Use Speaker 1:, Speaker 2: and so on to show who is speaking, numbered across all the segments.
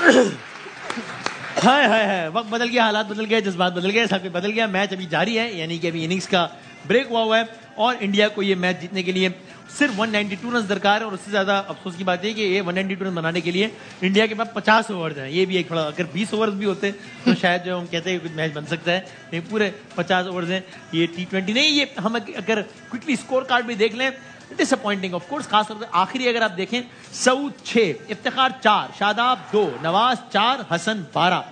Speaker 1: हाय हाय हाय, वक्त बदल गया, हालात बदल गए, जज्बात बदल गए, सब कुछ बदल गया। मैच अभी जारी है, यानी कि अभी इनिंग्स का ब्रेक हुआ है और इंडिया को ये मैच जीतने के लिए सिर्फ 192 रन दरकार है। और उससे ज्यादा अफसोस की बात है कि ये 192 रन बनाने के लिए इंडिया के पास 50 ओवर हैं। ये भी एक थोड़ा, अगर 20 ओवर भी होते तो शायद जो हम कहते हैं कुछ मैच बन सकता है, नहीं पूरे 50 ओवर हैं। ये T20 नहीं, ये हम अगर क्विकली स्कोर कार्ड भी देख लें, डिसअपॉइंटिंग ऑफ कोर्स, खासतौर से आखिरी अगर आप देखें, सऊद 6, इफ्तिखार 4, शादाब 2, नवाज 4, हसन 12,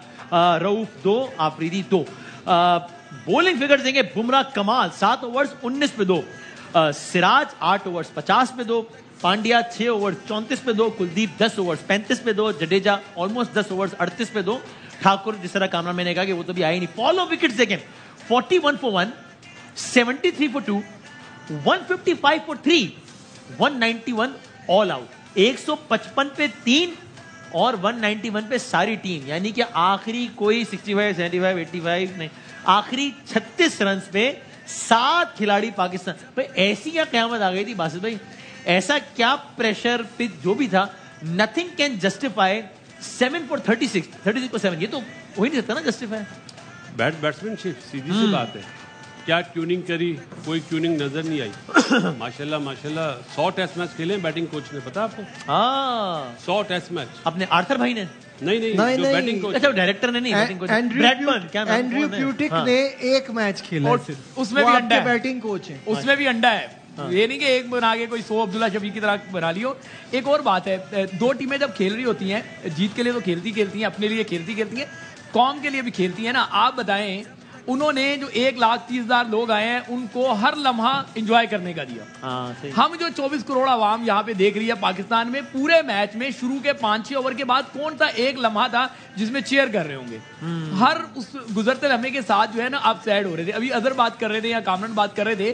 Speaker 1: रऊफ 2, आफरीदी 2। बॉलिंग फिगर्स देंगे, बुमराह कमाल 7 ओवर्स 19 पे 2, सिराज 8 ओवर्स 50 पे 2, पांड्या 6 ओवर्स 34 पे 2, कुलदीप 10 ओवर्स 35 पे 2, जडेजा ऑलमोस्ट 10 ओवर्स 38 पे 2, ठाकुर जिस तरह कामरान मैंने कहा कि वो तो भी आए नहीं। फॉलो विकेट्स देखें, 41 for 1, 73 for 2, 155 for 3, 191 all out. 155 पे 3 और 191 पे सारी टीम, यानी कि आखिरी कोई 65, 75, 85 नहीं, आखिरी 36 रन पे 7 खिलाड़ी पाकिस्तान भाई। ऐसी क्या क़यामत आ गई थी बासित भाई, ऐसा क्या प्रेशर पिच जो भी था, nothing can justify 7 for 36 for 7, ये तो हो ही नहीं सकता ना जस्टिफाई।
Speaker 2: बैट्समैनशिप सीधी सी बात है, क्या ट्यूनिंग करी, कोई ट्यूनिंग नजर नहीं आई। माशाल्लाह माशाल्लाह 100 टेस्ट मैच खेले बैटिंग कोच ने, पता आपको?
Speaker 1: हाँ
Speaker 2: 100 टेस्ट मैच।
Speaker 1: अपने आर्थर भाई ने?
Speaker 2: नहीं, जो बैटिंग कोच,
Speaker 1: अच्छा डायरेक्टर ने नहीं, बैटिंग कोच ब्रैडमन, क्या
Speaker 3: एंड्रयू प्यूटिक ने एक मैच खेला है,
Speaker 4: उसमें भी अंडा है,
Speaker 3: बैटिंग कोच है,
Speaker 4: उसमें भी अंडा है। ये नहीं कि एक बना के कोई 100 अब्दुल्ला शफी की तरह बना लियो। एक और बात है, दो टीमें जब खेल रही होती हैं, जीत के लिए तो खेलती हैं, अपने लिए खेलती हैं, कौम के लिए भी खेलती हैं ना। आप बताएं, उन्होंने जो 1,30,000 लोग आए हैं, उनको हर लम्हा एंजॉय करने का दिया। हम जो 24 करोड़ आवाम यहाँ पे देख रही है पाकिस्तान में, पूरे मैच में शुरू के 5-6 ओवर के बाद कौन सा एक लम्हा था जिसमें चीयर कर रहे होंगे? हर उस गुजरते लम्हे के साथ जो है ना, आप सैड हो रहे थे। अभी अजहर बात कर रहे थे या कामरान बात कर रहे थे,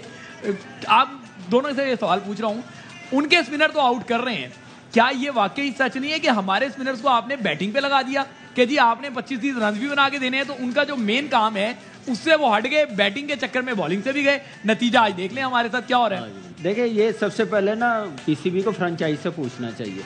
Speaker 4: आप दोनों से ये सवाल पूछ रहा हूँ, उनके स्पिनर तो आउट कर रहे हैं, क्या ये वाकई सच नहीं है कि हमारे स्पिनर्स को आपने बैटिंग पे लगा दिया कि जी आपने 25-30 रन भी बना के देने हैं, तो उनका जो मेन काम है उससे वो हट गए, बैटिंग के चक्कर में बॉलिंग से भी गए। नतीजा आज देख लें हमारे साथ क्या हो रहा है।
Speaker 5: देखिए, ये सबसे पहले ना पीसीबी को फ्रेंचाइज से पूछना चाहिए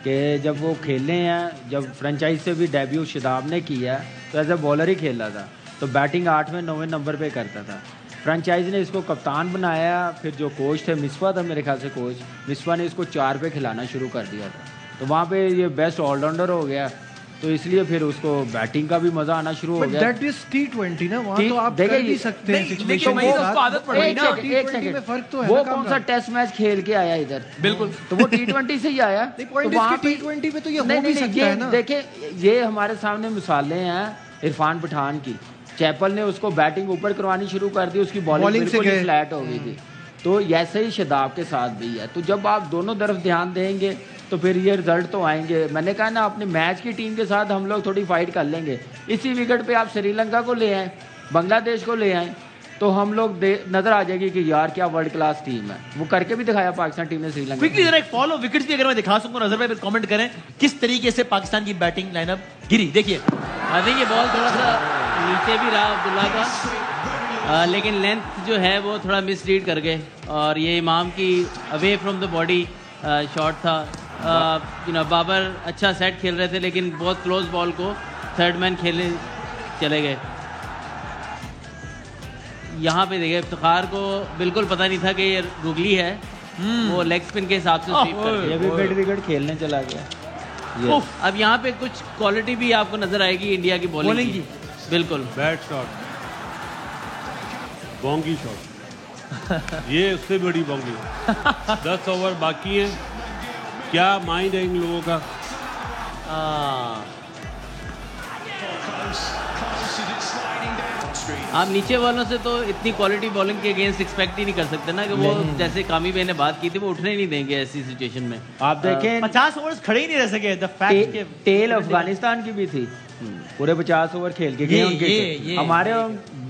Speaker 5: कि जब वो खेले हैं, जब फ्रेंचाइज से भी डेब्यू शादाब ने किया तो एज ए बॉलर ही खेला था, तो बैटिंग 8वें 9वें नंबर पे करता था। फ्रेंचाइज ने इसको कप्तान बनाया, फिर जो कोच थे, मिसबा था मेरे ख्याल से कोच, मिसबा ने इसको 4 पे खिलाना शुरू कर दिया था, तो वहाँ पे ये बेस्ट ऑलराउंडर हो गया, तो इसलिए फिर उसको बैटिंग का भी मजा आना शुरू हो गया।
Speaker 3: दैट इज T20 ना, वहाँ तो आप कर भी सकते हैं
Speaker 4: लेकिन उसको आदत पड़ गई ना।
Speaker 5: एक सेकंड, वो कौन सा टेस्ट मैच खेल के आया इधर?
Speaker 4: बिल्कुल,
Speaker 5: तो वो T20 से ही आया।
Speaker 3: T20 पे तो ये हो भी सकता है ना।
Speaker 5: देखिए, ये हमारे सामने मिसालें हैं इरफान पठान की। चैपल ने उसको बैटिंग ऊपर करवानी शुरू कर दी, उसकी बॉलिंग बिल्कुल ही फ्लैट हो गई थी। तो ऐसे ही शादाब के साथ भी है। तो जब आप दोनों तरफ ध्यान देंगे तो फिर ये रिजल्ट तो आएंगे। मैंने कहा ना, अपने मैच की टीम के साथ हम लोग थोड़ी फाइट कर लेंगे। इसी विकेट पे आप श्रीलंका को ले आए, बांग्लादेश को ले आए, तो हम लोग नजर आ जाएगी कि यार क्या वर्ल्ड क्लास टीम है। वो करके भी दिखाया पाकिस्तान टीम ने श्रीलंका।
Speaker 1: क्विकली जरा एक फॉलो विकेट्स भी अगर मैं दिखा सकूं, नजर पे कमेंट करें किस तरीके से पाकिस्तान की बैटिंग लाइनअप गिरी। देखिए,
Speaker 6: आई थिंक ये बॉल थोड़ा सा नीचे भी रहा अब्दुल्ला का, लेकिन लेंथ जो है वो थोड़ा मिसरीड कर गए, और ये इमाम की away from the body shot था। बाबर अच्छा सेट खेल रहे थे, लेकिन बहुत क्लोज बॉल को थर्ड मैन खेलने चले गए। यहाँ पे देखिए, इफ्तिखार को बिल्कुल पता नहीं था कि ये रुगली है, वो लेग स्पिन के हिसाब से स्वीप कर
Speaker 5: ये भी मिड विकेट खेलने चला गया।
Speaker 6: अब यहाँ पे कुछ क्वालिटी भी आपको नजर आएगी इंडिया की बॉलिंग की। बिल्कुल
Speaker 2: बैट शॉट, बोंगी शॉट, ये उससे बड़ी बोंगी। 10 ओवर बाकी है, क्या माइंड है इन लोगों का।
Speaker 6: आप नीचे वालों से तो इतनी क्वालिटी बॉलिंग के अगेंस्ट एक्सपेक्ट ही नहीं कर सकते ना, कि वो जैसे कामी भाई ने बात की थी, वो उठने ही नहीं देंगे ऐसी सिचुएशन में।
Speaker 5: आप देखें
Speaker 1: 50 ओवर्स खड़े ही नहीं रह सके। द फैक्ट के
Speaker 5: टेल अफगानिस्तान की भी थी, पूरे 50 ओवर खेल के गए उनके। हमारे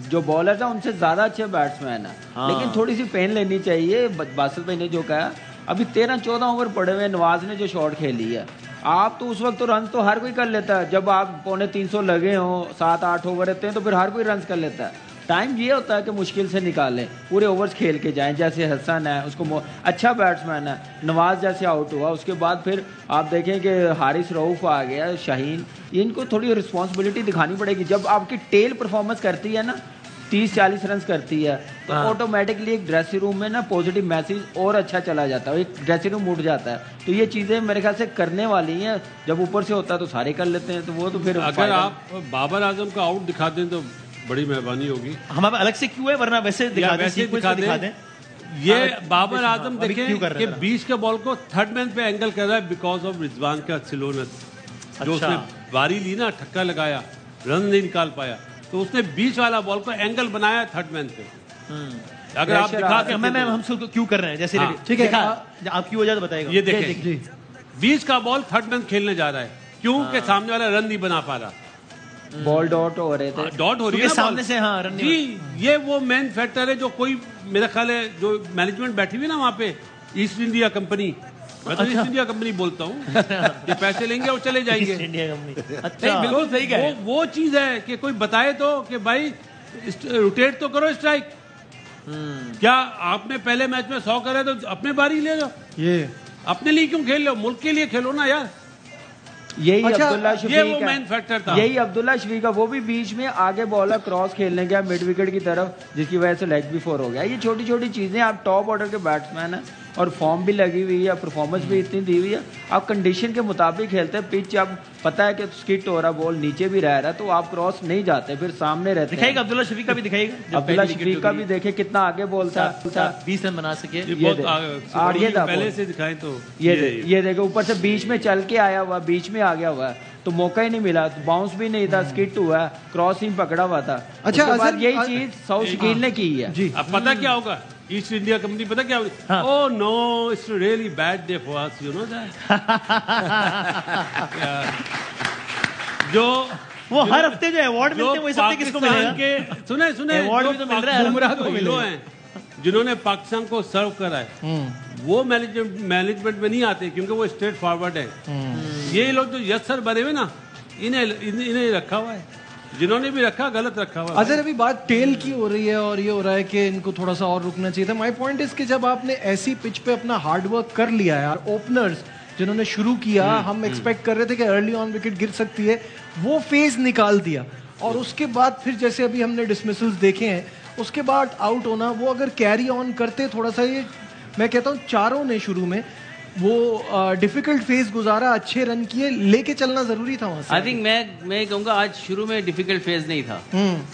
Speaker 5: जो बॉलर हैं उनसे ज्यादा अच्छे बैट्समैन है, लेकिन थोड़ी सी पेन लेनी चाहिए। बासित भाई ने जो कहा, अभी 13-14 ओवर पड़े हुए, नवाज ने जो शॉट खेली है, आप तो उस वक्त तो रन तो हर कोई कर लेता है। जब आप 250 लगे हो, 7-8 ओवर रहते हैं, तो फिर हर कोई रन कर लेता है। टाइम ये होता है कि मुश्किल से निकालें, पूरे ओवर्स खेल के जाएं। जैसे हसन है, उसको अच्छा बैट्समैन है, नवाज जैसे आउट हुआ, उसके बाद फिर आप देखें कि हारिस रऊफ आ गया, शाहीन, इनको थोड़ी रिस्पॉन्सिबिलिटी दिखानी पड़ेगी। जब आपकी टेल परफॉर्मेंस करती है ना 30-40 रन करती है तो ऑटोमेटिकली एक ड्रेसिंग रूम में ना पॉजिटिव मैसेज और अच्छा चला जाता है, एक ड्रेसिंग रूम उठ जाता है। तो ये चीज़ें मेरे ख्याल से करने वाली हैं। जब ऊपर से होता है तो सारे कर लेते हैं, तो वो तो फिर
Speaker 2: अगर आप बाबर आजम का आउट दिखा दें तो बड़ी मेहरबानी होगी।
Speaker 1: हमारे अलग से क्यों है, वरना वैसे दिखा दें।
Speaker 2: ये बाबर आजम देखें कि 20 के बॉल को थर्ड मैन पे एंगल कर रहा है बिकॉज ऑफ रिजवान का स्लोनेस। जो उसने बारी ली ना, ठक्का लगाया, रन नहीं निकाल पाया, तो उसने 20 वाला बॉल को एंगल बनाया थर्ड मैन पे। अगर आप दिखा के
Speaker 1: मैं हम क्यों कर रहे हैं, जैसे ठीक है आपकी वजह तो बताएगा।
Speaker 2: ये देखें 20 का बॉल थर्ड मैन खेलने जा रहा है, क्योंकि सामने वाला रन नहीं बना पा रहा,
Speaker 5: बॉल डॉट हो रहे थे,
Speaker 2: डॉट हो रही है
Speaker 1: सामने से। हाँ रन
Speaker 2: जी, ये वो मेन फैक्टर है जो कोई मेरा ख्याल है जो मैनेजमेंट बैठी हुई ना वहाँ पे, ईस्ट इंडिया कंपनी, मैं तो ईस्ट इंडिया कंपनी बोलता हूँ, ये पैसे लेंगे और चले जाएंगे।
Speaker 1: इंडिया कंपनी,
Speaker 4: अच्छा बिल्कुल सही कह रहे हैं।
Speaker 2: वो चीज है कि कोई बताए तो कि भाई रोटेट तो करो स्ट्राइक। क्या आपने पहले मैच में 100 करे तो अपने बारी ले लो, ये अपने लिए क्यों खेल लो, मुल्क के लिए खेलो ना यार।
Speaker 5: यही
Speaker 3: अच्छा,
Speaker 5: अब्दुल्ला
Speaker 2: ये
Speaker 5: शफीक
Speaker 2: वो मेन फैक्टर था।
Speaker 5: यही अब्दुल्ला शफीक का, वो भी बीच में आगे बॉलर क्रॉस खेलने गया मिड विकेट की तरफ, जिसकी वजह से लेग भी 4 हो गया। ये छोटी छोटी चीजें, आप टॉप ऑर्डर के बैट्समैन हैं और फॉर्म भी लगी हुई है, परफॉर्मेंस भी इतनी दी हुई है, आप कंडीशन के मुताबिक खेलते हैं। पिच अब पता है कि स्किट हो रहा, बॉल नीचे भी रह रहा है, तो आप क्रॉस नहीं जाते, फिर सामने रहते हैं।
Speaker 1: अब्दुल्ला शफीक का भी दिखाएगा,
Speaker 5: अब्दुल्ला शफीक का भी देखे कितना आगे बोलता है,
Speaker 1: 20 रन बना सके।
Speaker 5: आगे था
Speaker 2: पहले से दिखाएं तो
Speaker 5: ये देखो ऊपर से बीच में चल के आया हुआ, बीच में आ गया हुआ है, तो मौका ही नहीं मिला, बाउंस भी नहीं था, स्किट हुआ, क्रॉस ही पकड़ा हुआ था।
Speaker 3: अच्छा,
Speaker 5: उसके बाद यही चीज सौ शकील ने की है
Speaker 3: जी।
Speaker 2: अब पता क्या होगा, ईस्ट इंडिया कंपनी पता क्या होगी, oh no it's really bad day for us, you know that. जो
Speaker 1: वो हर हफ्ते जो अवार्ड मिलते हैं वो इस हफ्ते किसको मिलेगा?
Speaker 2: सुने
Speaker 1: अवार्ड भी तो मिल रहा है,
Speaker 2: बुमराह को हीरो हैं जिन्होंने पाकिस्तान को सर्व करा है, वो मैनेजमेंट में नहीं आते क्योंकि वो स्ट्रेट फॉरवर्ड है। ये लोग जो यस सर बने हुए ना, इन्हें रखा हुआ है, जिन्होंने भी रखा गलत रखा हुआ।
Speaker 3: अगर अभी बात टेल की हो रही है और ये हो रहा है कि इनको थोड़ा सा और रुकना चाहिए था, माय पॉइंट इज कि जब आपने ऐसी पिच पे अपना हार्डवर्क कर लिया है, यार ओपनर्स जिन्होंने शुरू किया, हम एक्सपेक्ट कर रहे थे कि अर्ली ऑन विकेट गिर सकती है, वो फेज निकाल दिया, और उसके बाद फिर जैसे अभी हमने डिसमिसल्स देखे हैं, उसके बाद आउट होना, वो अगर कैरी ऑन करते थोड़ा सा, ये मैं कहता हूँ चारों ने शुरू में वो डिफिकल्ट फेज गुजारा, अच्छे रन किए, लेके चलना जरूरी था वहां से।
Speaker 6: आई थिंक मैं कहूँगा आज शुरू में डिफिकल्ट फेज नहीं था,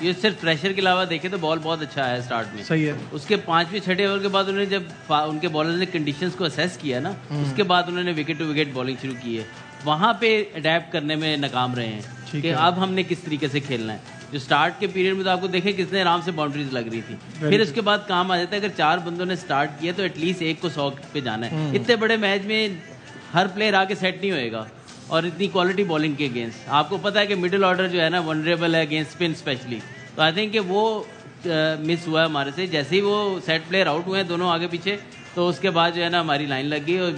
Speaker 6: ये सिर्फ प्रेशर के अलावा देखे तो बॉल बहुत अच्छा है स्टार्ट में,
Speaker 3: सही है।
Speaker 6: उसके 5वें 6ठे ओवर के बाद उन्होंने जब उनके बॉलर ने कंडीशंस को असेस किया ना, उसके बाद उन्होंने विकेट टू विकेट बॉलिंग शुरू की है, वहां पे अडेप्ट करने में नाकाम रहे हैं कि अब हमने किस तरीके से खेलना है। जो स्टार्ट के पीरियड में तो आपको देखें कितने आराम से बाउंड्रीज लग रही थी, फिर उसके बाद काम आ जाता है, अगर 4 बंदों ने स्टार्ट किया तो एटलीस्ट एक को 100 पे जाना है। इतने बड़े मैच में हर प्लेयर आके सेट नहीं होएगा, और इतनी क्वालिटी बॉलिंग के अगेंस्ट आपको पता है कि मिडिल ऑर्डर जो है ना वनरेबल है अगेंस्ट स्पिन स्पेशली, तो आई थिंक कि वो मिस हुआ हमारे से। जैसे ही वो सेट प्लेयर आउट हुए हैं दोनों आगे पीछे, तो उसके बाद जो है ना हमारी लाइन लग गई, और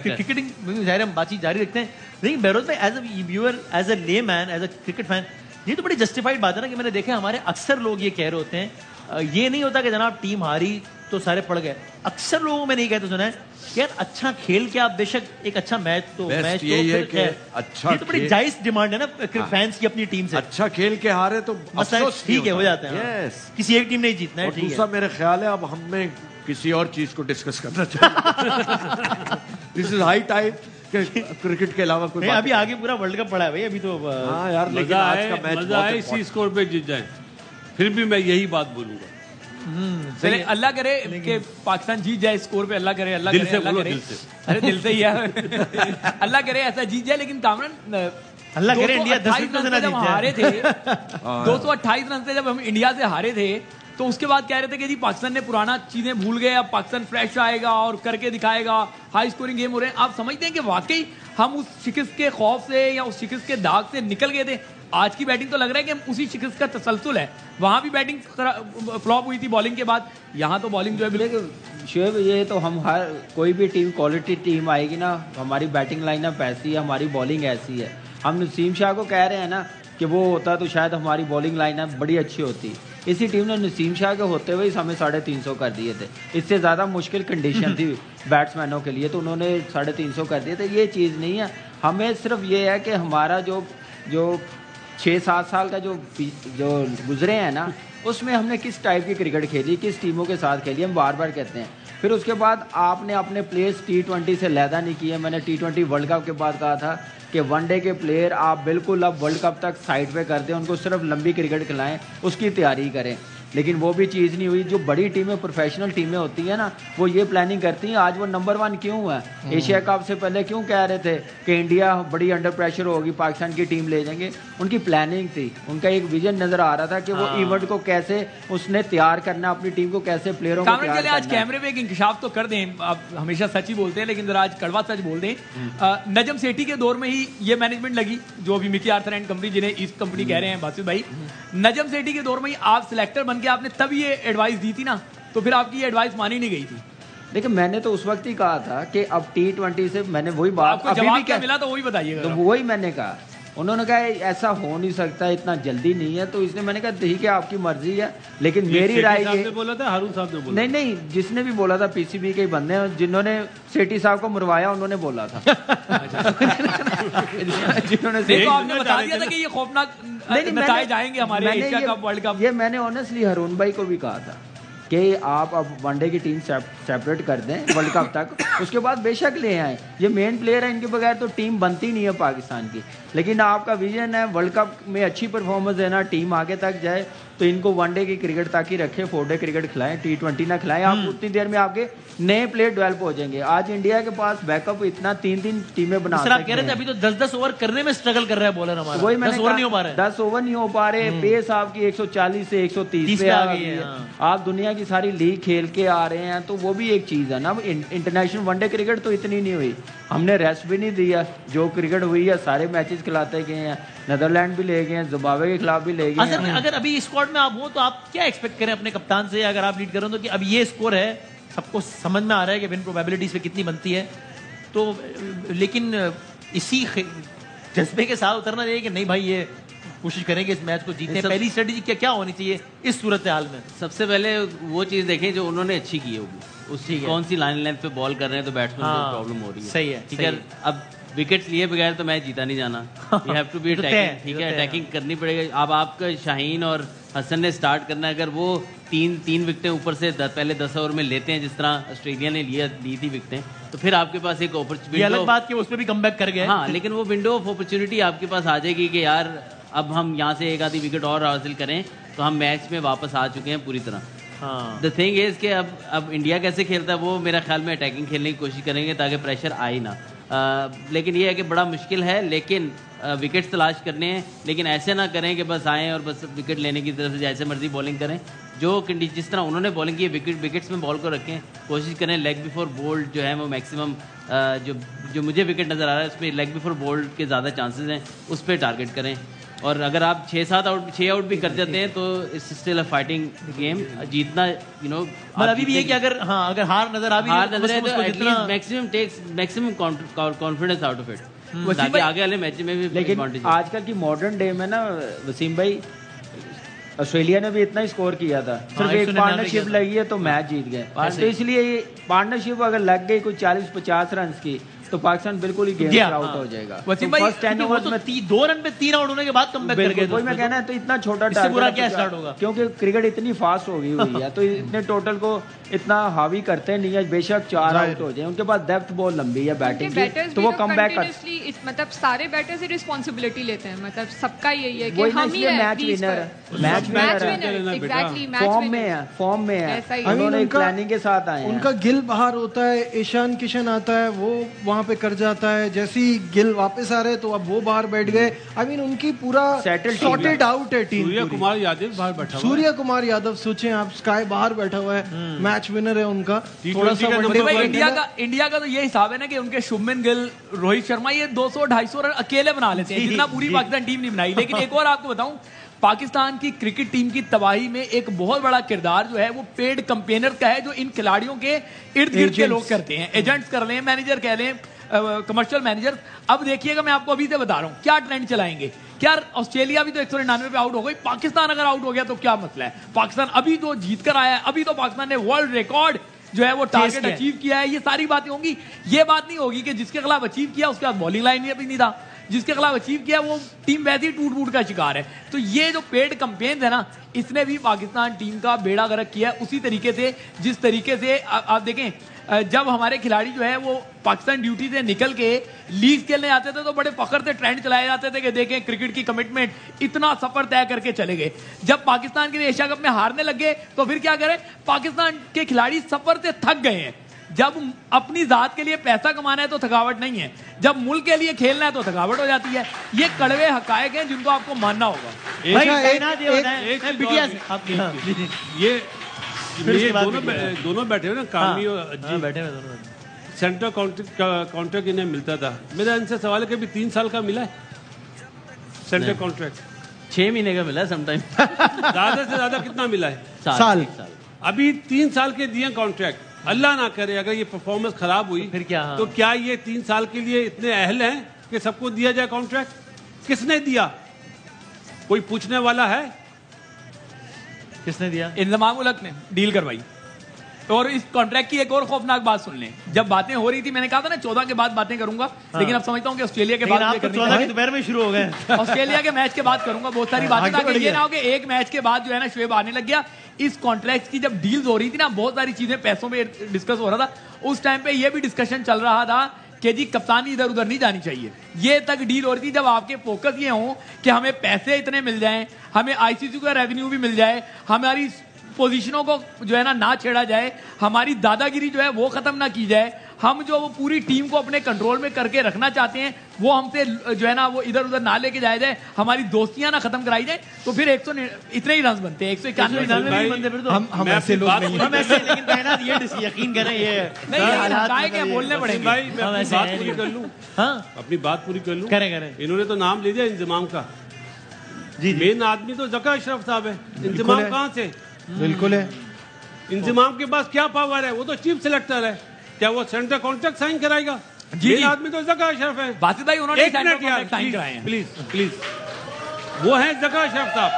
Speaker 1: क्रिकेटिंग जाहिर हम बातचीत जारी रखते हैं, लेकिन बेरोज भाई as a viewer, as a layman, as a cricket fan, ये तो बड़ी जस्टिफाइड बात है ना कि मैंने देखा हमारे अक्सर लोग ये कह रहे होते हैं, ये नहीं होता कि जनाब टीम हारी तो सारे पड़ गए, अक्सर लोगों में नहीं कहते सुना है यार अच्छा खेल के आप बेशक एक अच्छा मैच तो मैच तो है, अच्छा ये तो बड़ी जायज डिमांड है ना फैंस की अपनी टीम से,
Speaker 7: अच्छा खेल के हारे तो
Speaker 1: ठीक है हो जाता है, किसी एक टीम नहीं जीतना है।
Speaker 7: दूसरा मेरा ख्याल है अब हमें किसी और चीज को डिस्कस करना चाहिए। This is high time cricket के अलावा कोई
Speaker 1: अभी आगे पूरा वर्ल्ड कप पड़ा है भाई, अभी तो
Speaker 7: हाँ यार, लेकिन आज का मैच
Speaker 2: मजा आए इसी स्कोर पे जीत जाए, फिर भी मैं यही बात बोलूंगा।
Speaker 4: चले अल्लाह करे कि पाकिस्तान जीत जाए स्कोर पे, अल्लाह करे, अल्लाह करे, अल्लाह करे, अरे दिल से ही है, अल्लाह करे ऐसा जीत जाए। लेकिन कामरान
Speaker 1: अल्लाह करे इंडिया 10 रन से
Speaker 4: जब हारे थे 228 रन से जब हम इंडिया से हारे थे, तो उसके बाद कह रहे थे कि जी पाकिस्तान ने पुराना चीजें भूल गए, अब पाकिस्तान फ्रेश आएगा और करके दिखाएगा, हाई स्कोरिंग गेम हो रहे हैं। आप समझते हैं कि वाकई हम उस शिकस्त के खौफ से या उस शिकस्त के दाग से निकल गए थे? आज की बैटिंग तो लग रहा है कि हम उसी शिकस्त का तसलसल है, वहां भी बैटिंग फ्लॉप हुई थी बॉलिंग के बाद, यहाँ तो बॉलिंग जो है बिल्कुल।
Speaker 5: शोएब ये तो हम हर कोई भी टीम क्वालिटी टीम आएगी ना, हमारी बैटिंग लाइनअप ऐसी है, हमारी बॉलिंग ऐसी है। हम नसीम शाह को कह रहे हैं ना कि वो होता तो शायद हमारी बॉलिंग लाइनअप बड़ी अच्छी होती। इसी टीम ने नसीम शाह के होते हुए हमें 350 कर दिए थे। इससे ज़्यादा मुश्किल कंडीशन थी बैट्समैनों के लिए, तो उन्होंने 350 कर दिए थे। ये चीज़ नहीं है, हमें सिर्फ ये है कि हमारा जो 6-7 साल का जो गुजरे हैं ना, उसमें हमने किस टाइप की क्रिकेट खेली, किस टीमों के साथ खेली, हम बार बार कहते हैं। फिर उसके बाद आपने अपने प्लेयर्स T20 से लैदा नहीं किए। मैंने T20 वर्ल्ड कप के बाद कहा था कि वनडे के प्लेयर आप बिल्कुल अब वर्ल्ड कप तक साइड पे कर दें, उनको सिर्फ लंबी क्रिकेट खिलाएं, उसकी तैयारी करें। लेकिन वो भी चीज़ नहीं हुई। जो बड़ी टीमें, प्रोफेशनल टीमें होती हैं ना, वो ये प्लानिंग करती हैं। आज वो नंबर 1 क्यों है? एशिया कप से पहले क्यों कह रहे थे कि इंडिया बड़ी अंडर प्रेशर होगी, पाकिस्तान की टीम ले जाएंगे? उनकी प्लानिंग थी, उनका एक विजन नजर आ रहा था कि वो इवेंट को कैसे उसने तैयार करना, अपनी टीम को कैसे प्लेयरों को तैयार करना।
Speaker 4: आज कैमरे पे एक इंकशाफ तो कर दें, आप हमेशा सच ही बोलते हैं लेकिन जरा आज कड़वा सच बोल दें। नजम सेठी के दौर में ही ये मैनेजमेंट लगी, जो अभी मिकी आर्थर एंड कंपनी, जिन्हें ईस्ट कंपनी कह रहे हैं बासु भाई, नजम सेठी के दौर में ही आप सिलेक्टर बन के आपने तब ये एडवाइस दी थी ना, तो फिर आपकी ये एडवाइस मानी नहीं गई थी।
Speaker 5: लेकिन मैंने तो उस वक्त ही कहा था कि अब T20 से मैंने वही बात,
Speaker 4: आपको जवाब क्या मिला तो वही बताइएगा।
Speaker 5: तो वही मैंने कहा, उन्होंने कहा ऐसा हो नहीं सकता, इतना जल्दी नहीं है। तो इसने, मैंने कहा ठीक है आपकी मर्जी है, लेकिन मेरी राय ये
Speaker 2: बोला था, हारून साहब ने बोला
Speaker 5: नहीं, जिसने भी बोला था PCB के बंदे हैं, जिन्होंने सेठी साहब को मरवाया उन्होंने बोला था। जिन्होंने
Speaker 4: आपने बता दिया था कि ये खौफनाक नतीजे आएंगे हमारे एशिया कप, वर्ल्ड कप।
Speaker 5: ये मैंने ऑनेस्टली हारून भाई को भी कहा था कि आप अब वनडे की टीम सेपरेट कर दें वर्ल्ड कप तक, उसके बाद बेशक ले आए। ये मेन प्लेयर है, इनके बगैर तो टीम बनती नहीं है पाकिस्तान की। लेकिन आपका विजन है वर्ल्ड कप में अच्छी परफॉर्मेंस देना, टीम आगे तक जाए, तो इनको वनडे की क्रिकेट ताकि रखें, 4 डे क्रिकेट खिलाएं, T20 ना खिलाएं। आप उतनी देर में आपके नए प्लेयर डेवलप हो जाएंगे। आज इंडिया के पास बैकअप इतना 3 टीमें बना सकते हैं।
Speaker 1: आप कह रहे थे अभी तो 10-10 ओवर करने में स्ट्रगल कर रहा है बॉलर हमारा,
Speaker 5: वही मैंने
Speaker 1: 10 ओवर नहीं हो पा रहे,
Speaker 5: 10 ओवर नहीं हो पा रहे। पेस आपकी 140 से 130 पे आ गई है। आप दुनिया की सारी लीग खेल के आ रहे हैं, तो वो भी एक चीज़ है ना। इंटरनेशनल वनडे क्रिकेट तो इतनी नहीं हुई, हमने रेस्ट भी नहीं दिया। जो क्रिकेट हुई है सारे मैचेस खिलाते गए हैं, नीदरलैंड भी ले गए हैं, जिम्बाब्वे के खिलाफ भी ले गए हैं।
Speaker 1: अगर अभी स्क्वाड में आप हो तो आप क्या एक्सपेक्ट करें अपने कप्तान से? अगर आप लीड करें तो कि अब ये स्कोर है, सबको समझ में आ रहा है कि विन प्रोबेबिलिटीज पे कितनी बनती है, तो लेकिन इसी जज्बे के साथ उतरना चाहिए कि नहीं भाई ये कोशिश करेंगे इस मैच को जीतने। पहली स्ट्रेटेजी क्या होनी चाहिए इस सूरत हाल में?
Speaker 6: सबसे पहले वो चीज देखें जो उन्होंने अच्छी की होगी, उसकी कौन सी लाइन लेंथ पे बॉल कर रहे हैं तो बैट्समैन को प्रॉब्लम हो रही है।
Speaker 1: सही है,
Speaker 6: ठीक है। अब विकेट्स लिए बगैर तो मैच जीता नहीं जाना, you have to be attacking. ठीक है, अटैकिंग करनी पड़ेगी। अब आपका शाहीन और हसन ने स्टार्ट करना है, अगर वो तीन विकेटें ऊपर से पहले 10 ओवर में लेते हैं, जिस तरह ऑस्ट्रेलिया ने ली थी विकेटें, तो फिर आपके पास एक अपॉर्चुनिटी,
Speaker 1: अलग बात कि उस पर भी कमबैक कर गए।
Speaker 6: हाँ, लेकिन वो विंडो ऑफ अपॉर्चुनिटी आपके पास आ जाएगी कि यार अब हम यहाँ से एक आधी विकेट और हासिल करें तो हम मैच में वापस आ चुके हैं पूरी तरह। द थिंग इज कि अब इंडिया कैसे खेलता है, वो मेरा ख्याल में अटैकिंग खेलने की कोशिश करेंगे ताकि प्रेशर आए ना। लेकिन ये है कि बड़ा मुश्किल है, लेकिन विकेट्स तलाश करने हैं, लेकिन ऐसे ना करें कि बस आएँ और बस विकेट लेने की तरफ से जैसे मर्जी बॉलिंग करें। जो जिस तरह उन्होंने बॉलिंग की विकेट्स में बॉल को रखें, कोशिश करें लेग बिफोर बोल्ड जो है वो मैक्सिमम जो मुझे विकेट नज़र आ रहा है उसमें लेग बिफोर बोल्ड के ज़्यादा चांसेस हैं, उस पर टारगेट करें। और अगर आप 6 आउट भी कर जाते हैं तो it's still a fighting game. जीतना
Speaker 1: अभी भी है कि अगर हार नजर आ भी
Speaker 6: तो at least maximum confidence out of it, ताकि आगे वाले मैच में भी।
Speaker 5: लेकिन आजकल की मॉडर्न डे में ना वसीम भाई, ऑस्ट्रेलिया ने भी इतना ही स्कोर किया था, सिर्फ एक पार्टनरशिप लगी है तो मैच जीत गए। तो इसलिए ये पार्टनरशिप अगर लग गई कोई 40-50 रन की तो पाकिस्तान बिल्कुल ही गेम से आउट हो जाएगा।
Speaker 1: फर्स्ट 10 ओवर में 2 रन पे 3 आउट होने के बाद कमबैक कर गए।
Speaker 5: वही मैं कहना है, तो इतना छोटा
Speaker 1: टारगेट क्या स्टार्ट होगा,
Speaker 5: क्योंकि क्रिकेट इतनी फास्ट हो गई हुई है, तो इतने टोटल को इतना हावी करते नहीं है। बेशक 4 आउट हो जाए, उनके पास डेप्थ बहुत लंबी है बैटिंग की, तो वो कमबैक कर,
Speaker 8: मतलब सारे बैटर्स से रिस्पांसिबिलिटी लेते हैं, मतलब सबका यही है कि हम ही
Speaker 5: मैच विनर है, मैच विनर
Speaker 8: एग्जैक्टली
Speaker 5: फॉर्म में है। उन्होंने प्लानिंग के साथ आए हैं।
Speaker 3: उनका गिल बाहर होता है, ईशान किशन आता है, वो वहां पे कर जाता है। जैसे ही गिल वापस आ रहे तो अब वो बाहर बैठ गए। आई मीन उनकी पूरा सॉर्टेड आउट है टीम।
Speaker 2: सूर्य कुमार यादव बाहर बैठा हुआ है।
Speaker 3: सूर्य कुमार यादव सोचें आप, स्काई बाहर बैठा हुआ है, मैच विनर है उनका। थोड़ा सा
Speaker 4: इंडिया का तो ये हिसाब है ना कि उनके शुभमन गिल, रोहित शर्मा ये 200-250 रन अकेले बना लेते हैं, जितना पूरी पाकिस्तान टीम नहीं बनाई। लेकिन एक और आपको बताऊं, पाकिस्तान की क्रिकेट टीम की तबाही में एक बहुत बड़ा किरदार जो है वो पेड कंपेनर का है, जो इन खिलाड़ियों के इर्द गिर्द के लोग करते हैं। एजेंट्स कर लें, मैनेजर कह लें, कमर्शियल मैनेजर। अब देखिएगा, मैं आपको अभी से बता रहा हूं क्या ट्रेंड चलाएंगे कि यार ऑस्ट्रेलिया भी तो 199 पे आउट हो गई, पाकिस्तान अगर आउट हो गया तो क्या मसला है, पाकिस्तान अभी तो जीत कर आया है, अभी तो पाकिस्तान ने वर्ल्ड रिकॉर्ड जो है वो टारगेट अचीव किया है, ये सारी बातें होंगी। ये बात नहीं होगी कि जिसके खिलाफ अचीव किया उसके बाद बॉलिंग लाइन भी नहीं था, जिसके खिलाफ अचीव किया वो टीम वैसे ही टूट फूट का शिकार है। तो ये जो पेड कैंपेन है ना, इसने भी पाकिस्तान टीम का बेड़ा गर्क किया है, उसी तरीके से जिस तरीके से आप देखें जब हमारे खिलाड़ी जो है वो पाकिस्तान ड्यूटी से निकल के लीग खेलने आते थे तो बड़े फखर से ट्रेंड चलाए जाते थे कि देखें क्रिकेट की कमिटमेंट, इतना सफर तय करके चले गए। जब पाकिस्तान के लिए एशिया कप में हारने लगे तो फिर क्या करें, पाकिस्तान के खिलाड़ी सफर से थक गए हैं। जब अपनी जात के लिए पैसा कमाना है तो थकावट नहीं है, जब मुल्क के लिए खेलना है तो थकावट हो जाती है। ये कड़वे हकायक हैं जिनको आपको मानना होगा।
Speaker 2: ये दोनों बैठे हुए ना, कामी और अज्जी बैठे हुए दोनों। सेंट्रल कॉन्ट्रैक्ट इन्हें मिलता था, मेरा इनसे सवाल है कि अभी 3 साल का मिला है सेंट्रल कॉन्ट्रैक्ट?
Speaker 6: 6 महीने का मिला है समटाइम।
Speaker 2: ज्यादा से ज्यादा कितना मिला है?
Speaker 3: साल।
Speaker 2: अभी 3 साल के दिए कॉन्ट्रैक्ट। अल्लाह ना करे अगर ये परफॉर्मेंस खराब हुई
Speaker 1: फिर क्या?
Speaker 2: तो क्या ये 3 साल के लिए इतने अहल हैं कि सबको दिया जाए कॉन्ट्रैक्ट? किसने दिया? कोई पूछने वाला है?
Speaker 1: किसने दिया?
Speaker 4: इंजमाम उल हक ने डील करवाई। और इस कॉन्ट्रैक्ट की एक और खौफनाक बात सुन लें, जब बातें हो रही थी मैंने कहा था ना 14 के बाद बातें करूंगा, लेकिन अब समझता हूं कि ऑस्ट्रेलिया के बाद
Speaker 1: 14 के दोपहर में शुरू हो गए।
Speaker 4: ऑस्ट्रेलिया के मैच के बाद करूंगा बहुत सारी बातें, ताकि ये ना हो कि एक मैच के बाद जो है ना शुएब आने लग गया। इस कॉन्ट्रैक्ट की जब डील्स हो रही थी ना, बहुत सारी चीजें पैसों पे डिस्कस हो रहा था, उस टाइम पे ये भी डिस्कशन चल रहा था कि जी कप्तानी इधर उधर नहीं जानी चाहिए। ये तक डील हो रही थी जब आपके फोकस ये हो कि हमें पैसे इतने मिल जाएं, हमें आईसीसी का रेवेन्यू भी मिल जाए, हमारी पोजीशनों को जो है ना छेड़ा जाए, हमारी दादागिरी जो है वो खत्म ना की जाए, हम जो वो पूरी टीम को अपने कंट्रोल में करके रखना चाहते हैं वो हमसे जो है ना वो इधर उधर ना लेके जाया जाए, हमारी दोस्तियां ना खत्म कराई जाए, तो फिर 100 इतने ही रन बनते हैं, 191 बनते फिर तो
Speaker 3: हम ऐसे लोग नहीं
Speaker 1: हम ऐसे, लेकिन कहना ये यकीन करें ये
Speaker 4: नहीं बोलने पड़ेंगे
Speaker 2: भाई मैं अपनी बात पूरी कर लूं।
Speaker 1: हाँ
Speaker 2: अपनी बात पूरी कर लूं।
Speaker 1: करें।
Speaker 2: इन्होंने तो नाम ले दिया इंतजाम का।
Speaker 1: जी
Speaker 2: मेन आदमी तो ज़का अशरफ साहब है। इंतजाम कहाँ से?
Speaker 3: बिल्कुल है।
Speaker 2: इंतजाम के पास क्या पावर है? वो तो चीफ सिलेक्टर है। क्या वो सेंट्रल कॉन्ट्रैक्ट साइन कराएगा? मेन आदमी तो ज़का अशरफ है।
Speaker 4: बासित भाई उन्होंने
Speaker 2: एक मिनट यार,
Speaker 4: साइन कराए हैं।
Speaker 2: प्लीज वो है ज़का अशरफ साहब।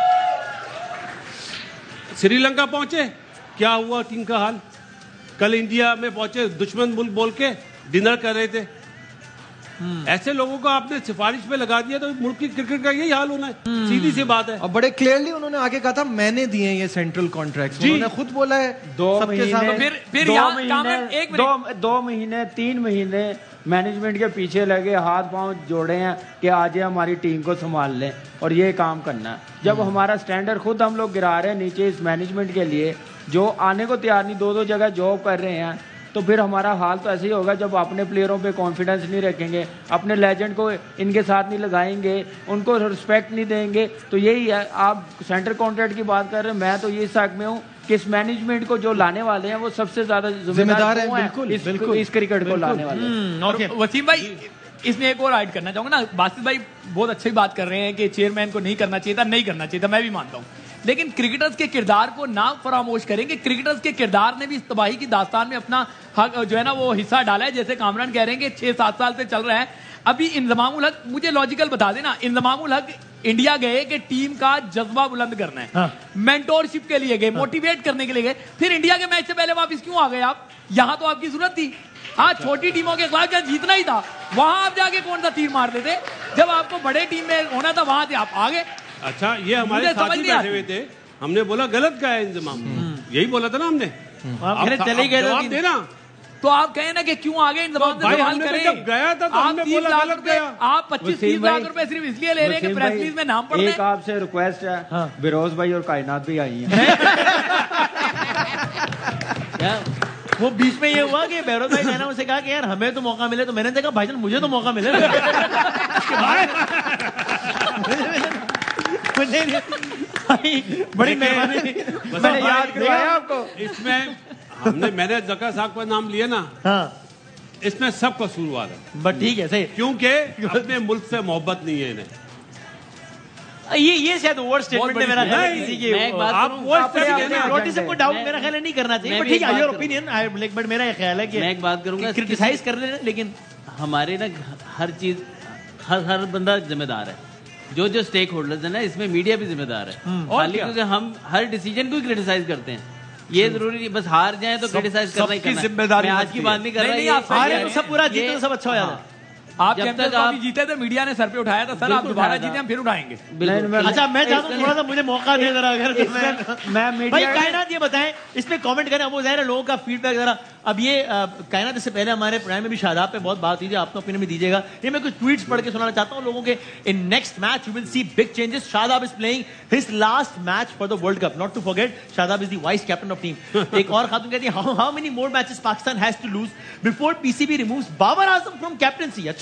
Speaker 2: श्रीलंका पहुंचे, क्या हुआ टीम का हाल? कल इंडिया में पहुंचे, दुश्मन मुल्क बोल के डिनर कर रहे थे। ऐसे लोगों को आपने सिफारिश पे लगा दिया तो मुल्क की क्रिकेट का यही हाल होना है। सीधी सी बात है।
Speaker 3: और बड़े क्लियरली उन्होंने आगे कहा था मैंने दिए ये सेंट्रल कॉन्ट्रैक्ट, उन्होंने खुद बोला है
Speaker 5: 2
Speaker 3: सबके सामने।
Speaker 5: महीने,
Speaker 4: फिर
Speaker 5: 2
Speaker 4: यहाँ
Speaker 5: महीने,
Speaker 4: एक मिनट
Speaker 5: 2 महीने 3 महीने मैनेजमेंट के पीछे लगे, हाथ पांव जोड़े हैं कि आज हमारी टीम को संभाल लें और ये काम करना है। जब हमारा स्टैंडर्ड खुद हम लोग गिरा रहे हैं नीचे इस मैनेजमेंट के लिए, जो आने को तैयार नहीं, 2-2 जगह जॉब कर रहे हैं, तो फिर हमारा हाल तो ऐसे ही होगा। जब अपने प्लेयरों पे कॉन्फिडेंस नहीं रखेंगे, अपने लेजेंड को इनके साथ नहीं लगाएंगे, उनको रिस्पेक्ट नहीं देंगे, तो यही है। आप सेंट्रल कॉन्ट्रैक्ट की बात कर रहे हैं, मैं तो ये शक में हूँ कि इस मैनेजमेंट को जो लाने वाले हैं वो सबसे ज्यादा जिम्मेदार है। बिल्कुल इस क्रिकेट को लाने वाले।
Speaker 4: वसीम भाई इसमें एक और ऐड करना चाहूंगा ना, बासित भाई बहुत अच्छी बात कर रहे हैं कि चेयरमैन को नहीं करना चाहिए था, नहीं करना चाहिए था, मैं भी मानता हूँ, लेकिन क्रिकेटर्स के किरदार को ना फरामोश करेंगे। क्रिकेटर्स के किरदार ने भी इस तबाही की दास्तान में अपना हक जो है ना वो हिस्सा डाला है। जैसे कामरान कह रहे हैं कि 6-7 साल से चल रहा है। अभी इंजमाम उल हक, मुझे लॉजिकल बता देना, इंजमाम उल हक इंडिया गए कि टीम का जज्बा बुलंद करना है, हाँ। मेंटोरशिप के लिए गए, हाँ। मोटिवेट करने के लिए गए, फिर इंडिया के मैच से पहले वापस क्यों आ गए आप? यहाँ तो आपकी जरूरत थी। हाँ, छोटी टीमों के खिलाफ जहाँ जीतना ही था वहां आप जाके कौन सा तीर मार देते? जब आपको बड़े टीम में होना था वहां से आप आ गए।
Speaker 2: अच्छा, ये हमारे साथी बैठे हुए थे, हमने बोला गलत गया है इंतजाम, यही बोला था ना हमने।
Speaker 1: चले गए
Speaker 2: जवाब देना
Speaker 4: तो आप कहें ना कि क्यों आ गए इंतजाम से सवाल करें।
Speaker 2: जब गया था तो हमने बोला गलत गया।
Speaker 4: आप 25-30 लाख रुपए सिर्फ इसलिए ले रहे हैं कि प्रेस रिलीज में नाम पढ़ रहे हैं।
Speaker 5: एक आपसे रिक्वेस्ट है, बिरोज भाई और कायनात भी आई हैं।
Speaker 1: वो बीच में ये हुआ कि बेरोज भाई ने उनसे कहा कि यार हमें तो मौका मिले, तो मैंने देखा भाईजान मुझे तो मौका मिले। बड़ी मेहरबानी,
Speaker 2: मैंने याद करवाया आपको। इसमें मैंने ज़का साहब का नाम लिया ना, हाँ। इसमें सब कसूरवार है।
Speaker 1: बट ठीक है, सही,
Speaker 2: क्योंकि अपने मुल्क से मोहब्बत नहीं है इन्हें।
Speaker 1: ये शायद वर्ड स्टेटमेंट है मेरा ख्याल है किसी की।
Speaker 6: आप
Speaker 1: नोटिस को डाउट मेरा ख्याल है नहीं करना चाहिए, बट ठीक है, योर ओपिनियन। बट मेरा ये ख्याल है कि
Speaker 6: मैं एक बात करूंगा,
Speaker 1: क्रिटिसाइज कर लेना, लेकिन
Speaker 6: हमारे ना हर चीज हर बंदा जिम्मेदार है। जो स्टेक होल्डर्स है ना, इसमें मीडिया भी जिम्मेदार है। खाली क्योंकि हम हर डिसीजन को क्रिटिसाइज करते हैं, ये जरूरी नहीं बस हार जाए तो क्रिटिसाइज करना ही करना है। जिम्मेदारी आज की बात नहीं कर रहा,
Speaker 1: हारे तो सब पूरा जीते तो सब अच्छा हो जाता है।
Speaker 4: आप जब तक आप जीते थे मीडिया ने सर पे उठाया था, सर आप दोबारा जीते हम फिर उठाएंगे।
Speaker 1: अच्छा मैं चाहता हूँ थोड़ा सा मुझे मौका दे जरा, अगर मैं भाई कायनात ये बताएं, इसमें कमेंट करें, वो ज़ाहिर है लोगों का फीडबैक जरा। अब ये कायनात इससे पहले हमारे प्रोग्राम में भी शादाब पे बहुत बात हुई थी, आपने ओपिनियन भी दीजिएगा। ये मैं कुछ ट्वीट्स पढ़ के सुनाना चाहता हूँ लोगों के। In next match you will see big changes. Shadab is playing his last match for the world cup, not to forget Shadab is the vice captain of team. एक और खातून कहती है how many more matches Pakistan has to lose before PCB removes Babar Azam from captaincy. अच्छा,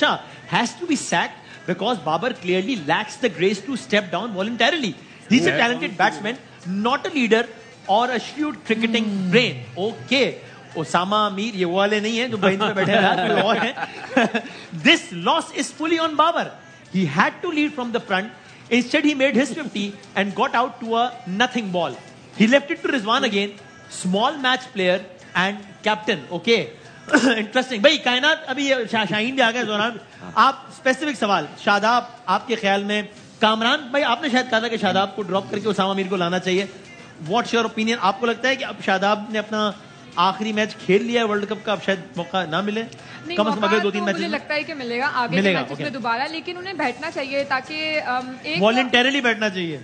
Speaker 1: has to be sacked because Babar clearly lacks the grace to step down voluntarily. He's a talented batsman, not a leader or a shrewd cricketing brain. Okay. Osama Mir ये वो वाले नहीं हैं जो bench पे बैठे हैं, और हैं। This loss is fully on Babar. He had to lead from the front. Instead, he made his 50 and got out to a nothing ball. He left it to Rizwan again, small match player and captain. Okay. Interesting भाई। कायनात अभी शाहीन भी आ गए दौरान, आप specific सवाल, शादाब आपके ख्याल में, कामरान भाई आपने शायद कहा था कि शादाब को ड्रॉप करके उसामा मीर को लाना चाहिए। What's your opinion? आपको लगता है कि अब शादाब ने अपना आखिरी मैच खेल लिया है वर्ल्ड कप का, अब शायद मौका ना मिले? कम से कम अगले 2-3 मैच
Speaker 8: मुझे लगता है कि मिलेगा आगे के मैचेस में दोबारा, लेकिन उन्हें बैठना चाहिए ताकि एक
Speaker 1: वॉलंटरली बैठना चाहिए।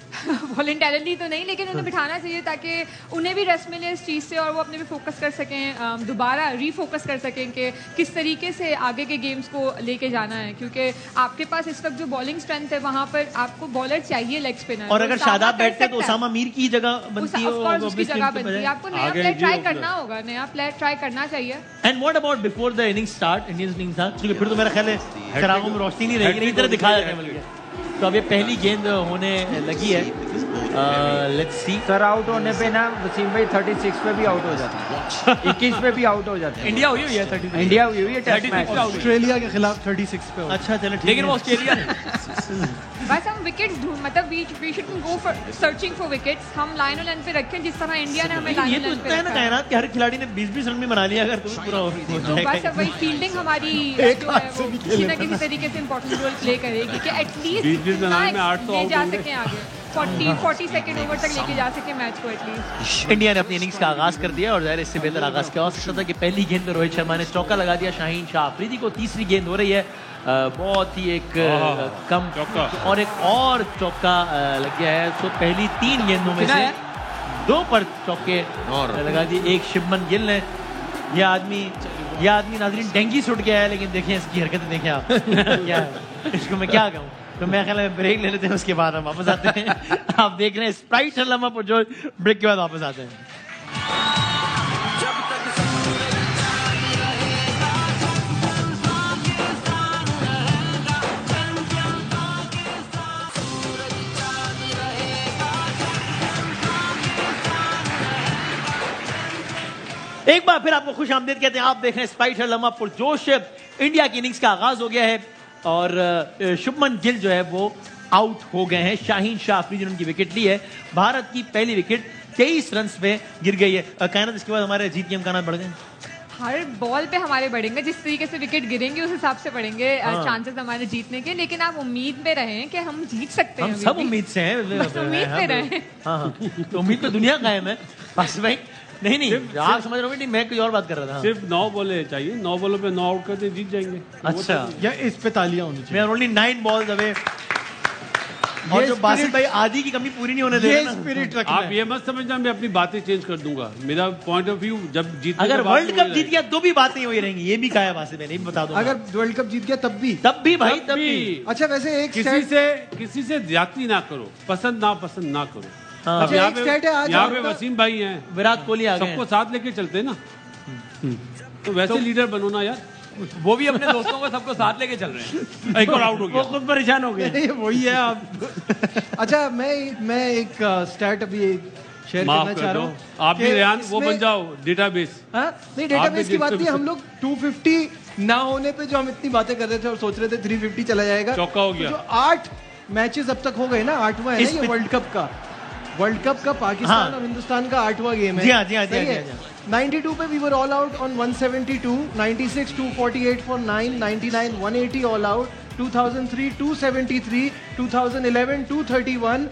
Speaker 8: वॉलंटरली तो नहीं, लेकिन उन्हें बिठाना चाहिए ताकि उन्हें भी रेस्ट मिले इस चीज़ से और वो अपने भी फोकस कर सकें, दोबारा रीफोकस कर सकें कि किस तरीके से आगे के गेम्स को लेके जाना है। क्योंकि आपके पास इस वक्त जो बॉलिंग स्ट्रेंथ है वहाँ पर आपको बॉलर चाहिए, लेग स्पिनर।
Speaker 1: और अगर शादाब बैठते तो उसामा मीर की जगह बनती है,
Speaker 8: उसकी जगह बनती है। आपको नया प्लेयर ट्राई करना होगा, नया प्लेयर ट्राई करना चाहिए।
Speaker 1: And what about before the inning start, Indian inning start, क्योंकि फिर तो मेरा ख्याल है शराबों में रोशनी नहीं रहेगी, नहीं तरह दिखाया जाएगा। तो अब ये पहली गेंद होने लगी है, लेट्स सी।
Speaker 5: सर आउट होने पे ना वसीम भाई 36 पे भी आउट हो जाता है, 21 पे भी आउट हो जाता है।
Speaker 4: इंडिया हुई है 36,
Speaker 5: इंडिया हुई है टेस्ट मैच
Speaker 3: ऑस्ट्रेलिया के खिलाफ 36 पे।
Speaker 1: अच्छा चलो,
Speaker 4: लेकिन वो ऑस्ट्रेलिया
Speaker 8: बस हम विकेट्स ढूंढ, मतलब we should go for searching for wickets. हम लाइन लाइन पे रखें जिस तरह इंडिया ने हमें लाइन लाइन पे रखा है।
Speaker 1: कायनात के हर खिलाड़ी ने 20-20 रन भी बना लिया, अगर तुम्हें पूरा हो जाएगा।
Speaker 8: बस अब वही फील्डिंग हमारी जो है वो किसी ना किसी तरीके से इंपॉर्टेंट रोल प्ले करेगी कि एटलीस्ट ले जा सकें आगे, 40 सेकंड ओवर तक लेके जा सके मैच को एटलीस्ट।
Speaker 1: इंडिया ने अपनी इनिंग्स का आगाज कर दिया और ज़ाहिर इससे बेहतर आगाज क्या हो सकता था कि पहली गेंद पे रोहित शर्मा ने चौका लगा दिया शाहीन शाह अफरीदी को। तीसरी गेंद हो रही है, बहुत ही एक कम और एक और चौका लग गया है। तो पहली 3 गेंदों में से 2 पर चौके लगा दिए। एक शुभमन गिल ने, यह आदमी नाजरीन डेंगी सुट गया है, लेकिन देखें इसकी हरकतें देखें आप क्या है, इसको मैं क्या कहूँ। तो मैं ख्याल ब्रेक ले लेते हैं, उसके बाद हम वापस आते हैं। आप देख रहे हैं स्प्राइट लम्हा पर जो ब्रेक के बाद वापस आते हैं। एक बार फिर आपको खुश आमदीद कहते हैं। आप देख रहे हैं स्प्राइट लम्हा पुरजोश। इंडिया की इनिंग्स का आगाज हो गया है और शुभमन गिल जो है वो आउट हो गए हैं। शाहीन शाह अफरीदी ने उनकी विकेट ली है। भारत की पहली विकेट 23 रन पे गिर गई है। कायनात, इसके बाद हमारे जीत के इम्कान बढ़ गए।
Speaker 8: हर बॉल पे हमारे बढ़ेंगे, जिस तरीके से विकेट गिरेंगे उस हिसाब से बढ़ेंगे चांसेस हमारे जीतने के। लेकिन आप उम्मीद में रहें कि हम जीत सकते हैं।
Speaker 1: हम सब उम्मीद से हैं,
Speaker 8: उम्मीद पे रहें।
Speaker 1: हाँ, तो उम्मीद पे दुनिया कायम है बस भाई। नहीं आप समझ रहे हो, नहीं मैं कोई और बात कर रहा था।
Speaker 2: सिर्फ 9 बॉलें चाहिए, 9 बॉलों पे 9 आउट करते जीत जाएंगे।
Speaker 1: अच्छा,
Speaker 3: या इस पे तालियां होनी चाहिए।
Speaker 1: मैं ओनली 9 बॉल्स अवे। और जो बासित भाई आदि की कमी पूरी नहीं होने दे रहे
Speaker 3: स्पिरिट
Speaker 2: रखना। आप ये मत समझना मैं अपनी बातें चेंज कर दूंगा। मेरा पॉइंट ऑफ व्यू जब जीत,
Speaker 1: अगर वर्ल्ड कप जीत गया तो भी बातें वही रहेंगी। ये भी कहा है बासित भाई, नहीं बता दो।
Speaker 3: अगर वर्ल्ड कप जीत गया तब भी
Speaker 1: भाई तब भी।
Speaker 3: अच्छा, वैसे एक
Speaker 2: किसी से ज्यादती ना करो, पसंद ना करो।
Speaker 3: अब
Speaker 2: यहाँ पे वसीम भाई हैं,
Speaker 1: विराट कोहली आ गए,
Speaker 2: सबको साथ लेके चलते ना। तो वैसे लीडर बनो ना यार।
Speaker 4: वो भी अपने दोस्तों को सबको साथ लेके चल रहे हैं।
Speaker 2: एक और आउट हो गया,
Speaker 1: वो खुद परेशान हो गए।
Speaker 3: वही है आप। अच्छा, मैं एक स्टैट अभी शेयर करना चाह रहा हूँ।
Speaker 2: आप भी रेहान वो बन जाओ डेटाबेस।
Speaker 3: नहीं, डेटाबेस की बात नहीं। हम लोग 250 ना होने पे जो हम इतनी बातें कर रहे थे और सोच रहे थे 350 चला जाएगा,
Speaker 2: चौका हो गया।
Speaker 3: जो 8 मैचेस अब तक हो गए ना, 8वां है ना ये वर्ल्ड कप का पाकिस्तान और हिंदुस्तान का 8वां गेम है।
Speaker 1: जी हाँ।
Speaker 3: 92 पे we were all out on 172, 96 248 for 9, 99 180 all out, 2003 273, 2011 231,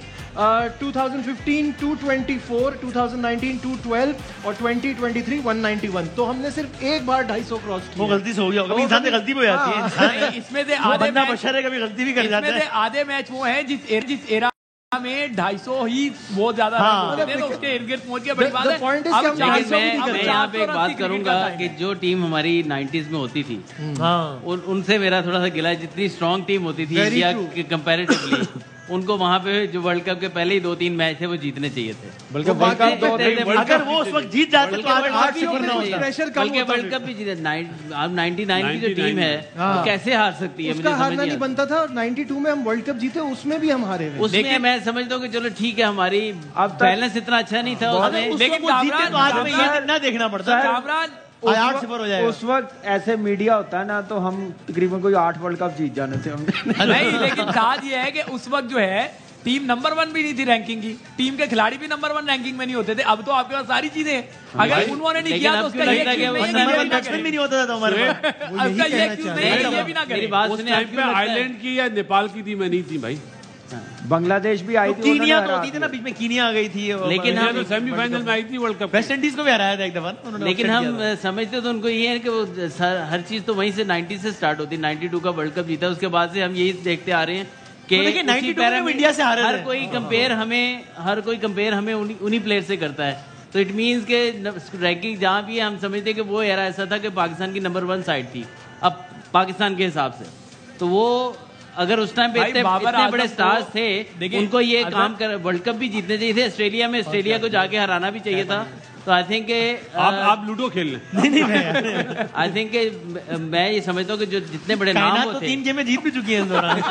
Speaker 3: 2015 224, 2019 212 और 2023 191। तो हमने सिर्फ एक बार 250 क्रॉस किया।
Speaker 1: वो गलती से हो गया, कभी इंसान से गलती भी हो जाती है। इंसान
Speaker 4: इसमें से
Speaker 1: वो
Speaker 4: आधे
Speaker 1: बंदा
Speaker 4: मैच
Speaker 1: बशर है, कभी गलती भी कर जाता है।
Speaker 4: आधे मैच वो है जिस एरा में 250 ही बहुत ज्यादा
Speaker 1: हाँ।
Speaker 4: तो उसके इर्द गिर्द पहुंच गया। बड़ी बात है।
Speaker 3: point is
Speaker 4: अब
Speaker 3: कि हम
Speaker 4: चार
Speaker 6: लेकिन
Speaker 4: सौ
Speaker 6: मैं
Speaker 4: भी नहीं
Speaker 6: यहाँ पे एक
Speaker 4: करते।
Speaker 6: बात करूंगा कि जो टीम हमारी 90s में होती थी
Speaker 1: हाँ।
Speaker 6: उनसे मेरा थोड़ा सा गिला है। जितनी स्ट्रांग टीम होती थी
Speaker 3: Very
Speaker 6: इंडिया
Speaker 3: true.
Speaker 6: के कंपैरेटिवली उनको वहां पे जो वर्ल्ड कप के पहले ही 2-3 मैच थे वो जीतने चाहिए थे।
Speaker 3: बल्कि वर्ल्ड कप तो
Speaker 1: अगर वो उस वक्त जीत जाते तो आज
Speaker 6: बल्कि
Speaker 1: आज से करना होता।
Speaker 3: प्रेशर कम
Speaker 6: बल्कि
Speaker 3: होता
Speaker 6: वर्ल्ड कप भी जीते। अब 99 की जो टीम है वो कैसे हार सकती है, मुझे
Speaker 3: उसका
Speaker 6: समझ
Speaker 3: हारना
Speaker 6: नहीं
Speaker 3: नहीं
Speaker 6: आता।
Speaker 3: बनता था। और 92 में हम वर्ल्ड कप जीते, उसमें भी हम हारे हुए।
Speaker 6: उसमें मैं समझता हूँ कि चलो ठीक है, हमारी बैलेंस इतना अच्छा नहीं था उसमें।
Speaker 1: उस
Speaker 4: लेकिन
Speaker 1: वक्त वो जीते तो आज हमें ये ना देखना पड़ता।
Speaker 4: कामरान
Speaker 1: आज 8 सिफर हो जाएगा।
Speaker 5: उस वक्त ऐसे मीडिया होता है ना, तो हम तकरीबन कोई 8 वर्ल्ड कप जीत जाने थे हम।
Speaker 4: नहीं, लेकिन बात ये है कि उस वक्त जो है टीम नंबर 1 भी नहीं थी रैंकिंग की, टीम के खिलाड़ी भी नंबर 1 रैंकिंग में नहीं होते थे। अब तो आपके पास सारी चीजें हैं। अगर उन्होंने नहीं किया तो उसका ये
Speaker 6: लगता है कि वो
Speaker 1: नंबर 1 बैट्समैन भी नहीं होता था हमारे पास।
Speaker 4: उसका ये क्यों नहीं है, ये भी ना
Speaker 6: मेरी
Speaker 4: करें।
Speaker 6: बात
Speaker 2: उस
Speaker 6: सुने,
Speaker 2: टाइम पे आइलैंड की या नेपाल की टीम नहीं थी भाई।
Speaker 5: बांग्लादेश भी आई थी,
Speaker 1: कीनिया
Speaker 5: उन्होंने
Speaker 1: तो
Speaker 5: हरा
Speaker 1: होती थी ना,
Speaker 5: दिया।
Speaker 1: बीच में कीनिया आ गई थी।
Speaker 6: लेकिन
Speaker 2: इंडिया
Speaker 6: हम
Speaker 2: तो सेमीफाइनल में आई थी वर्ल्ड कप।
Speaker 1: वेस्ट इंडीज को भी हराया था एक दफा उन्होंने।
Speaker 6: लेकिन
Speaker 1: upset
Speaker 6: हम
Speaker 1: किया था।
Speaker 6: समझते तो उनको ये है कि वो हर चीज तो वहीं से 90 से स्टार्ट होती है। 92 का वर्ल्ड कप जीता, उसके बाद से हम यही देखते आ रहे हैं कि
Speaker 1: तो देखिए,
Speaker 6: उसी
Speaker 1: 92
Speaker 6: पैरा
Speaker 1: में
Speaker 6: में
Speaker 1: इंडिया से हारे
Speaker 6: हर
Speaker 1: थे।
Speaker 6: कोई कंपेयर हमें उन्हीं प्लेयर से करता है। तो इट मींस के रैंकिंग जहां भी है हम समझते हैं कि वो एरा ऐसा था कि पाकिस्तान की नंबर 1 साइड थी अब पाकिस्तान के हिसाब से। तो वो अगर उस टाइम पे
Speaker 4: भाई,
Speaker 6: इतने
Speaker 4: बाबर आजम
Speaker 6: बड़े स्टार्स थे,
Speaker 4: देखिए,
Speaker 6: उनको ये
Speaker 4: अगर-
Speaker 6: काम कर वर्ल्ड कप भी जीतने चाहिए थे। ऑस्ट्रेलिया में ऑस्ट्रेलिया को जाके हराना भी चाहिए था। तो आई थिंक
Speaker 2: आप लूडो खेल लें।
Speaker 1: नहीं मैं
Speaker 6: आई थिंक मैं ये समझता हूँ कि जो जितने बड़े नाम
Speaker 1: कायनात तो
Speaker 6: होते
Speaker 1: 3 गेमें जीत भी चुकी है इस दौरान।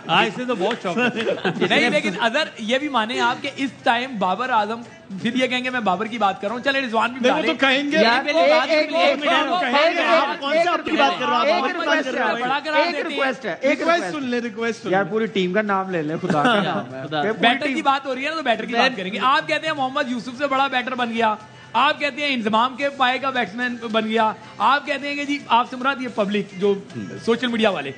Speaker 2: आज से तो बहुत शौक है।
Speaker 4: नहीं, लेकिन अगर ये भी माने आप कि इस टाइम बाबर आजम, फिर ये कहेंगे मैं बाबर की बात कर रहा हूँ, चले रिजवान भी
Speaker 3: देखो तो कहेंगे
Speaker 6: यार,
Speaker 3: एक-
Speaker 6: पहले बात
Speaker 3: एक-
Speaker 6: कर लो,
Speaker 3: एक
Speaker 6: मिनट
Speaker 3: मिनट,
Speaker 1: कहेंगे,
Speaker 3: एक-
Speaker 1: आप कौन सा आपकी बात कर रहे हो? आप
Speaker 3: एक
Speaker 1: हमारी बात कर रहे हो।
Speaker 4: बड़ा करा
Speaker 5: एक
Speaker 4: देते हैं।
Speaker 5: रिक्वेस्ट है, एक
Speaker 3: रिक्वेस्ट
Speaker 5: रिक्वेस्ट
Speaker 3: सुन ले, रिक्वेस्ट सुन
Speaker 5: यार,
Speaker 3: ले।
Speaker 5: पूरी टीम का नाम ले ले, खुदा का नाम है।
Speaker 6: खुदा।
Speaker 5: कि पूरी
Speaker 4: बैटर की
Speaker 5: टीम-
Speaker 4: बात हो रही है ना, तो बैटर की बात करेंगे। आप कहते हैं मोहम्मद यूसुफ से बड़ा बैटर बन गया, आप कहते हैं इंतजाम के पाए का बैट्समैन बन गया, आप कहते हैं कि जी आप से मुराद ये पब्लिक जो सोशल मीडिया वाले,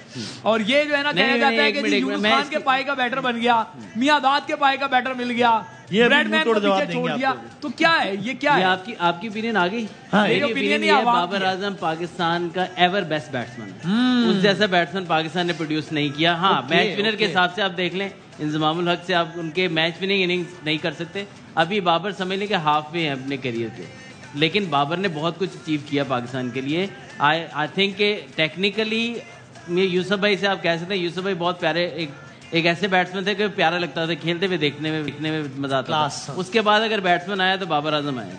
Speaker 4: और ये जो है ना
Speaker 6: नहीं,
Speaker 4: कहा
Speaker 6: नहीं,
Speaker 4: जाता है
Speaker 6: एक
Speaker 4: कि
Speaker 6: मिनट,
Speaker 4: जी
Speaker 6: एक मिनट,
Speaker 4: यूनुस
Speaker 6: मैं
Speaker 4: खान के
Speaker 6: इसकी-
Speaker 4: पाए का बैटर बन गया, मियां दाद के पाए का बैटर मिल गया,
Speaker 1: ये अभी
Speaker 4: ब्रैडमैन
Speaker 1: मुंह
Speaker 4: को
Speaker 1: तोड़ जवाब
Speaker 4: पीछे छोड़
Speaker 1: देंगे
Speaker 4: दिया।
Speaker 1: आपको।
Speaker 4: तो क्या है ये, क्या
Speaker 6: ये
Speaker 4: है?
Speaker 6: आपकी ओपिनियन आ गई।
Speaker 1: हाँ,
Speaker 6: मेरी
Speaker 4: ये
Speaker 6: ओपिनियन
Speaker 4: opinion
Speaker 6: ये है,
Speaker 4: ही आवाम
Speaker 6: बाबर
Speaker 4: की है।
Speaker 6: आजम पाकिस्तान का एवर बेस्ट बैट्समैन है। उस जैसा बैट्समैन पाकिस्तान ने प्रोड्यूस नहीं किया। हाँ, मैच विनर के हिसाब से आप देख लें, इंजमामुल हक से आप उनके मैच विनिंग इनिंग्स नहीं कर सकते। अभी बाबर समझ लें कि हाफ वे है अपने करियर के, लेकिन बाबर ने बहुत कुछ अचीव किया पाकिस्तान के लिए। आई थिंक के टेक्निकली यूसुफ भाई से आप कह सकते हैं, यूसुफ भाई बहुत प्यारे एक ऐसे बैट्समैन थे कि प्यारा लगता था, खेलते हुए देखने में मजा आता
Speaker 1: Class.
Speaker 6: था। उसके बाद अगर बैट्समैन आया तो बाबर आजम आए।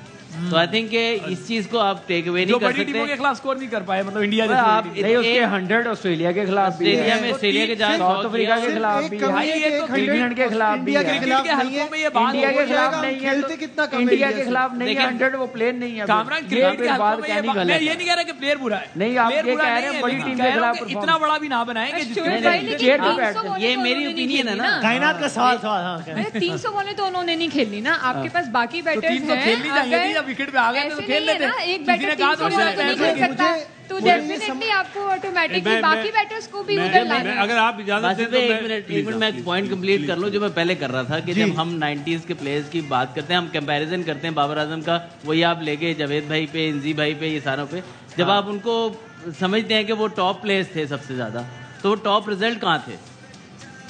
Speaker 6: तो आई थिंक इस चीज को आप टेक अवे
Speaker 4: जो
Speaker 6: नहीं कर
Speaker 4: बड़ी टीमों के
Speaker 6: सकते।
Speaker 4: खिलाफ स्कोर नहीं कर पाए, मतलब इंडिया
Speaker 6: मतलब आप
Speaker 4: जैसी
Speaker 5: नहीं, उसके
Speaker 6: एक-
Speaker 5: 100 ऑस्ट्रेलिया के खिलाफ भी
Speaker 6: ऑस्ट्रेलिया
Speaker 5: है,
Speaker 6: में ऑस्ट्रेलिया के जहाँ
Speaker 5: साउथ अफ्रीका के
Speaker 3: सिर्फ
Speaker 5: खिलाफ
Speaker 3: एक
Speaker 5: भी
Speaker 3: कमी
Speaker 5: है,
Speaker 3: है कि
Speaker 4: ये तो
Speaker 3: एक 100
Speaker 5: इंग्लैंड के खिलाफ भी
Speaker 3: इंडिया
Speaker 5: है।
Speaker 3: के
Speaker 4: क्रिकेट
Speaker 3: खिलाफ
Speaker 4: के
Speaker 3: नहीं
Speaker 4: हलकों में
Speaker 3: है।
Speaker 4: ये बात
Speaker 5: इंडिया
Speaker 3: हो
Speaker 5: के खिलाफ
Speaker 3: जाएगा,
Speaker 5: नहीं है,
Speaker 3: खेलते कितना कम है
Speaker 5: इंडिया
Speaker 3: इंडिया
Speaker 5: के
Speaker 3: से।
Speaker 5: खिलाफ नहीं है,
Speaker 6: लेकिन-
Speaker 5: 100 वो प्लेयर नहीं है।
Speaker 4: कामरान
Speaker 5: ये
Speaker 4: क्रिकेट
Speaker 5: फिर
Speaker 4: के
Speaker 5: बात
Speaker 4: हलकों में ये
Speaker 5: कहनी
Speaker 4: बात- मैं
Speaker 5: गलत
Speaker 4: ये
Speaker 5: है।
Speaker 4: नहीं कह रहा कि प्लेयर बुरा है,
Speaker 5: नहीं, आप
Speaker 4: प्लेयर
Speaker 5: ये
Speaker 4: बुरा
Speaker 5: कह रहे
Speaker 4: नहीं
Speaker 5: हैं
Speaker 4: है,
Speaker 5: बड़ी
Speaker 4: लेकिन
Speaker 5: टीम के
Speaker 4: कह रहा हूं
Speaker 5: खिलाफ
Speaker 4: कि इतना बड़ा भी ना बनाए कि जिसके
Speaker 8: श्योएब
Speaker 5: नहीं,
Speaker 8: भाई, लेकिन
Speaker 5: चेयर पे
Speaker 8: 300
Speaker 5: बैठते हैं।
Speaker 8: बॉलें
Speaker 6: ये
Speaker 8: तो
Speaker 6: मेरी
Speaker 8: उन्होंने नहीं
Speaker 6: opinion है
Speaker 8: खेली
Speaker 6: ना।
Speaker 1: कायनात का सवाल हाँ
Speaker 8: अरे 300 बॉलें तो उन्होंने नहीं खेली ना, आपके पास बाकी
Speaker 4: तो
Speaker 8: बैटर्स
Speaker 4: 300
Speaker 8: हैं।
Speaker 4: खेलनी चाहिए थी,
Speaker 8: अगर
Speaker 4: जब विकेट पे आ गए थे तो
Speaker 8: ऐसे
Speaker 4: खेल
Speaker 8: नहीं है
Speaker 4: लेते।
Speaker 8: ना, एक
Speaker 4: किसी
Speaker 8: बैटर
Speaker 4: ने कहा
Speaker 8: 300
Speaker 4: तो
Speaker 8: बॉल
Speaker 4: शायद
Speaker 8: तो नहीं
Speaker 4: मुझे-
Speaker 8: खेल सकता, तो
Speaker 3: मुझे ये
Speaker 8: डेफिनेटली आपको ऑटोमेटिकली
Speaker 2: मैं-
Speaker 8: बाकी बैटर्स को भी
Speaker 2: मैं-
Speaker 8: उधर
Speaker 2: मैं-
Speaker 8: लाना है।
Speaker 2: अगर आप इजाजत
Speaker 6: बस
Speaker 2: दें
Speaker 6: पे
Speaker 2: तो
Speaker 6: एक
Speaker 2: मैं-
Speaker 6: मिनट
Speaker 2: please,
Speaker 6: मैं एक
Speaker 2: please,
Speaker 6: पॉइंट कंप्लीट कर लूं जो मैं पहले कर रहा था कि जब हम 90s के प्लेयर्स की बात करते हैं, हम कंपैरिजन करते हैं बाबर आजम का, वही आप लेके जावेद भाई पे, इंजी भाई पे, ये सारों पे, जब आप उनको समझते हैं कि वो टॉप प्लेयर्स थे सबसे ज्यादा, तो वो टॉप रिजल्ट कहाँ थे?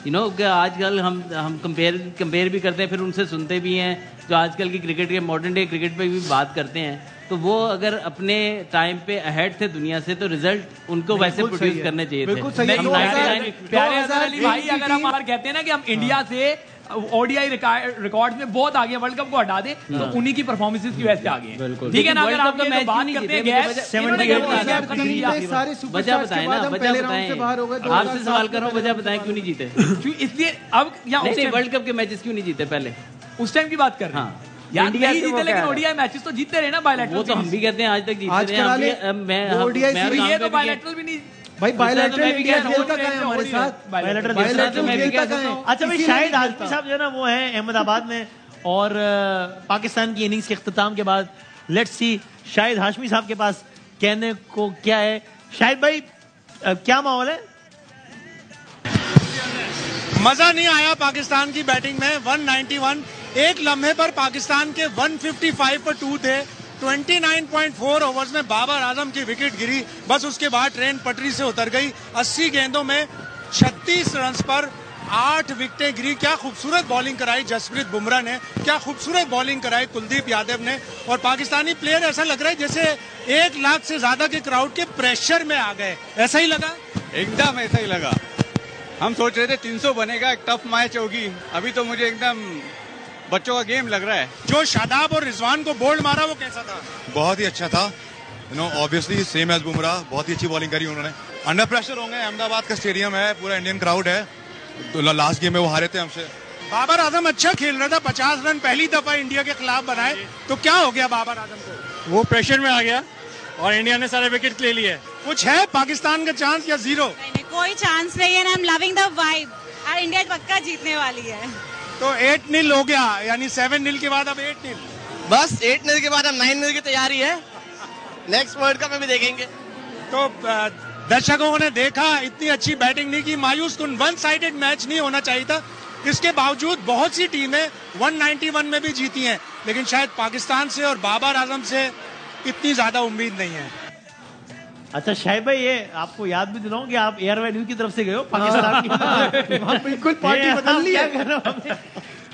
Speaker 6: कि आजकल हम कंपेयर भी करते हैं, फिर उनसे सुनते भी हैं जो आजकल की क्रिकेट के मॉडर्न डे क्रिकेट पे भी बात करते हैं, तो वो अगर अपने टाइम पे अहेड थे दुनिया से, तो रिजल्ट उनको वैसे प्रोड्यूस करने चाहिए थे।
Speaker 3: बिल्कुल सही है।
Speaker 6: हम
Speaker 3: 2000
Speaker 4: प्यारे अजहर अली भाई,
Speaker 3: 2001
Speaker 4: अगर हम बार कहते हैं ना कि हम इंडिया से ओडीआई रिकॉर्ड में बहुत आगे, वर्ल्ड कप को हटा दे तो उन्हीं की परफॉर्मेंस की वजह से आगे हैं। ठीक है ना, अगर
Speaker 6: वर्ल्ड कप
Speaker 4: आप
Speaker 6: का
Speaker 4: ये
Speaker 6: मैच
Speaker 4: बात
Speaker 6: क्यों नहीं
Speaker 4: करते हैं
Speaker 6: जीते?
Speaker 4: गैप,
Speaker 6: वजह-
Speaker 4: इन्होंने
Speaker 6: 70
Speaker 4: क्या
Speaker 6: के
Speaker 4: खत्म नहीं किया।
Speaker 3: सारे
Speaker 6: वजह
Speaker 3: सुपरस्टार्स के
Speaker 6: बताएं
Speaker 3: बाद
Speaker 6: ना,
Speaker 3: हम
Speaker 6: वजह
Speaker 3: पहले राउंड से बाहर हो गए।
Speaker 6: बताएं। आपसे सवाल कर रहा हूँ, वजह बताएं क्यों नहीं जीते?
Speaker 4: क्यों? इसलिए अब या
Speaker 6: नहीं, वर्ल्ड कप के मैचेस क्यों नहीं जीते पहले?
Speaker 4: उस टाइम की बात कर रहे हैं
Speaker 6: हाँ।
Speaker 4: यार,
Speaker 5: इंडिया
Speaker 4: नहीं
Speaker 5: से वो
Speaker 4: जीते, लेकिन
Speaker 5: कह रहे हैं।
Speaker 4: ओडीआई मैचेस तो जीतते रहे ना, बायलैटरल।
Speaker 6: वो तो हम भी कहते हैं आज तक जीतते
Speaker 3: आज
Speaker 6: रहे हैं।
Speaker 3: करा
Speaker 6: हम
Speaker 3: ले,
Speaker 6: भी- मैं
Speaker 3: वो ODI
Speaker 6: मैं
Speaker 3: सीरीज
Speaker 6: काम
Speaker 4: ये
Speaker 6: पे
Speaker 4: तो
Speaker 6: भी
Speaker 4: बायलैटरल भी नहीं
Speaker 3: भाई बायलैटरल
Speaker 6: मैं भी
Speaker 3: इंडिया
Speaker 6: कह रहा हूँ,
Speaker 3: खेलता कहाँ है हमारे साथ?
Speaker 1: बायलैटरल
Speaker 3: बायलैटरल
Speaker 6: मैं भी
Speaker 3: खेलता
Speaker 6: कह
Speaker 3: कहाँ है?
Speaker 1: अच्छा भाई, शाहिद आजमी साहब जो है ना वो है अहमदाबाद में, और पाकिस्तान की इनिंग्स के इख्तिताम के बाद लेट्स सी शाहिद हाशमी साहब के पास कहने को क्या है। शाहिद भाई क्या माहौल है?
Speaker 9: मजा नहीं आया पाकिस्तान की बैटिंग में। 191 एक लम्हे पर पाकिस्तान के 155 पर 2 थे। 29.4 ओवर्स में बाबर आजम की विकेट गिरी, बस उसके बाद ट्रेन पटरी से उतर गई। 80 गेंदों में 36 रन पर 8 विकेटें गिरी। क्या खूबसूरत बॉलिंग कराई जसप्रीत बुमराह ने, क्या खूबसूरत बॉलिंग कराई कुलदीप यादव ने। और पाकिस्तानी प्लेयर ऐसा लग रहा है जैसे 1 लाख से ज्यादा के क्राउड के प्रेशर में आ गए, ऐसा ही लगा।
Speaker 10: एकदम ऐसा ही लगा। हम सोच रहे थे 300 बनेगा, एक टफ मैच होगी, अभी तो मुझे एकदम बच्चों का गेम लग रहा है।
Speaker 9: जो शादाब और रिजवान को बोल्ड मारा वो कैसा था?
Speaker 11: बहुत ही अच्छा था। ऑब्वियसली सेम एज बुमराह, बहुत ही अच्छी बॉलिंग करी उन्होंने। अंडर प्रेशर होंगे, अहमदाबाद का स्टेडियम है, पूरा इंडियन क्राउड है। तो लास्ट गेम में वो हारे थे हमसे।
Speaker 9: बाबर आजम अच्छा खेल रहा था, 50 रन पहली दफा इंडिया के खिलाफ बनाए, तो क्या हो गया बाबर आजम को?
Speaker 12: वो प्रेशर में आ गया और इंडिया ने सारे विकेट ले लिए।
Speaker 9: कुछ है पाकिस्तान का चांस या जीरो?
Speaker 13: नहीं, कोई चांस नहीं है। I am loving the vibe और इंडिया पक्का जीतने वाली है।
Speaker 9: तो 8-0 हो गया, यानी 7-0 के बाद अब 8-0।
Speaker 14: बस 8-0 के बाद अब 9-0 की तैयारी है। नेक्स्ट वर्ल्ड कप में भी देखेंगे।
Speaker 9: तो दर्शकों ने देखा इतनी अच्छी बैटिंग नहीं की, मायूस कुन, 1 साइडेड मैच नहीं होना चाहिए था। इसके बावजूद बहुत सी टीमें 191 में भी जीती हैं, लेकिन शायद पाकिस्तान से और बाबर आजम से इतनी ज्यादा उम्मीद नहीं है।
Speaker 1: अच्छा शाहिद भाई, ये आपको याद भी दिलाऊं कि आप एयरवेन्यू की तरफ से गए हो पाकिस्तान की।
Speaker 3: वहाँ बिल्कुल पार्टी बदल ली है।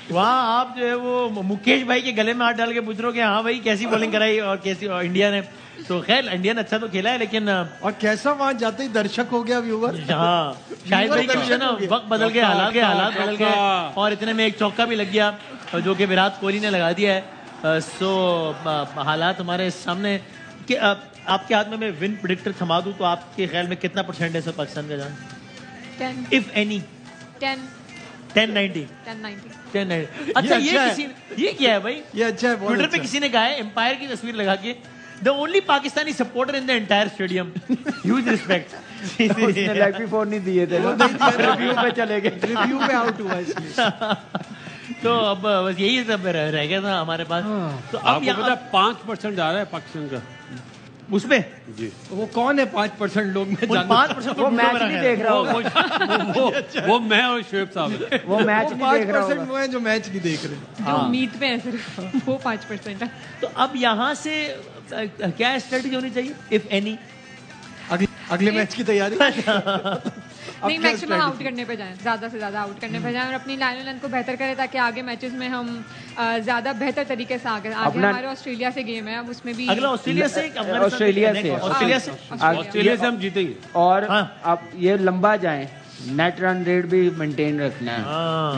Speaker 1: वहाँ आप जो है वो मुकेश भाई के गले में हाथ डाल के पूछ रहे हो कि हाँ भाई कैसी बॉलिंग कराई और कैसी इंडिया ने। तो खैर इंडिया ने अच्छा तो खेला है, लेकिन
Speaker 3: और कैसा वहाँ जाते ही दर्शक हो गया व्यूवर।
Speaker 1: हाँ शाहिद भाई का जो ना वक्त बदल गए, हालात बदल गए और इतने में एक चौका भी लग गया जो कि विराट कोहली ने लगा दिया है। सो हालात हमारे सामने कि आपके हाथ में मैं विन प्रेडिक्टर थमा दूं तो आपके ख्याल में कितना % है सर पाकिस्तान का जान?
Speaker 8: 10
Speaker 1: इफ एनी
Speaker 8: 1090।
Speaker 1: अच्छा ये क्या है भाई?
Speaker 3: ये अच्छा है।
Speaker 1: ट्विटर पे किसी ने कहा है एम्पायर की तस्वीर लगा के, the only Pakistani supporter in the entire stadium, huge respect.
Speaker 5: उसने लेग बिफोर नहीं दिए थे, रिव्यू पे चले गए,
Speaker 3: रिव्यू पे आउट हुआ इसलिए।
Speaker 1: तो अब बस यही सब रह गया था हमारे पास। तो अब
Speaker 2: आपको पता 5% आ रहा है पाकिस्तान का
Speaker 1: उसमें
Speaker 2: जी।
Speaker 3: वो कौन है 5% लोग में?
Speaker 1: 5%
Speaker 5: वो मैच नहीं देख रहा होगा।
Speaker 2: वो मैं और शुएब साहब है।
Speaker 5: वो मैच नहीं देख रहा होगा।
Speaker 3: 5% वो है जो मैच नहीं देख रहे।
Speaker 8: जो उम्मीद पे है सिर्फ वो 5% है।
Speaker 1: तो अब यहाँ से क्या स्ट्रेटजी होनी चाहिए इफ एनी?
Speaker 3: अगले मैच की तैयारी।
Speaker 8: नहीं, मैक्सिमम आउट करने पे जाएं, ज्यादा से ज्यादा आउट करने पे जाएं और अपनी लाइन को बेहतर करें ताकि आगे मैचेस में हम ज्यादा बेहतर तरीके से आगे हमारे ऑस्ट्रेलिया से गेम है, अब उसमें भी
Speaker 1: अगला ऑस्ट्रेलिया से
Speaker 2: हम जीतेंगे।
Speaker 5: और अब ये लंबा जाए, नेट रन रेट भी मेंटेन रखना है।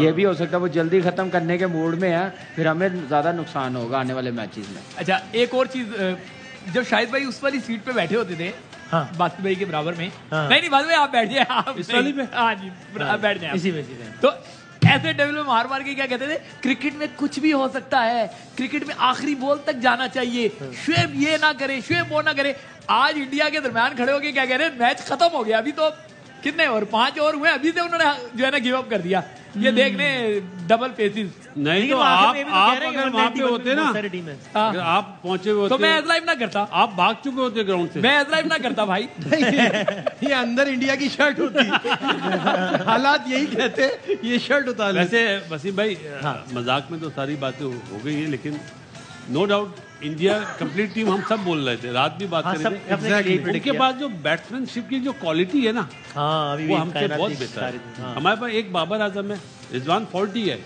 Speaker 5: ये भी हो सकता है वो जल्दी खत्म करने के मूड में है, फिर हमें ज्यादा नुकसान होगा आने वाले मैचेस में।
Speaker 4: अच्छा एक और चीज, जब शाहिद भाई उस वाली सीट पे बैठे होते थे बाकी भाई के बराबर में, नहीं बाद में आप बैठ जाए, आप
Speaker 2: इस वाली पे,
Speaker 4: हाँ जी आप बैठ जाए
Speaker 1: इसी में।
Speaker 4: तो ऐसे टेबल में मार मार के क्या कहते थे, क्रिकेट में कुछ भी हो सकता है, क्रिकेट में आखिरी बॉल तक जाना चाहिए, शुएब ये ना करे, शुएब वो ना करे। आज इंडिया के दरमियान खड़े होके क्या कह रहे हैं, मैच खत्म हो गया, अभी तो कितने ओवर 5 ओवर हुए, अभी से उन्होंने जो है ना गिव अप कर दिया। ये देखने डबल पेसिस
Speaker 2: नहीं तो आप अगर वहाँ पे होते ना, अगर आप पहुंचे हुए
Speaker 4: तो मैं एज लाइव ना करता,
Speaker 2: आप भाग चुके होते ग्राउंड से,
Speaker 4: मैं एज लाइव ना करता भाई।
Speaker 3: ये अंदर इंडिया की शर्ट होती, हालात यही कहते, ये शर्ट उतार।
Speaker 2: वैसे वसीम भाई मजाक में तो सारी बातें हो गई है, लेकिन no doubt India complete team, हम सब बोल रहे थे, रात भी बात कर रहे थे, उनके पास जो बैट्समैनशिप की जो क्वालिटी है ना, वो हमसे बहुत बेहतर है। हमारे पास एक बाबर आजम है, रिजवान फॉल्टी है,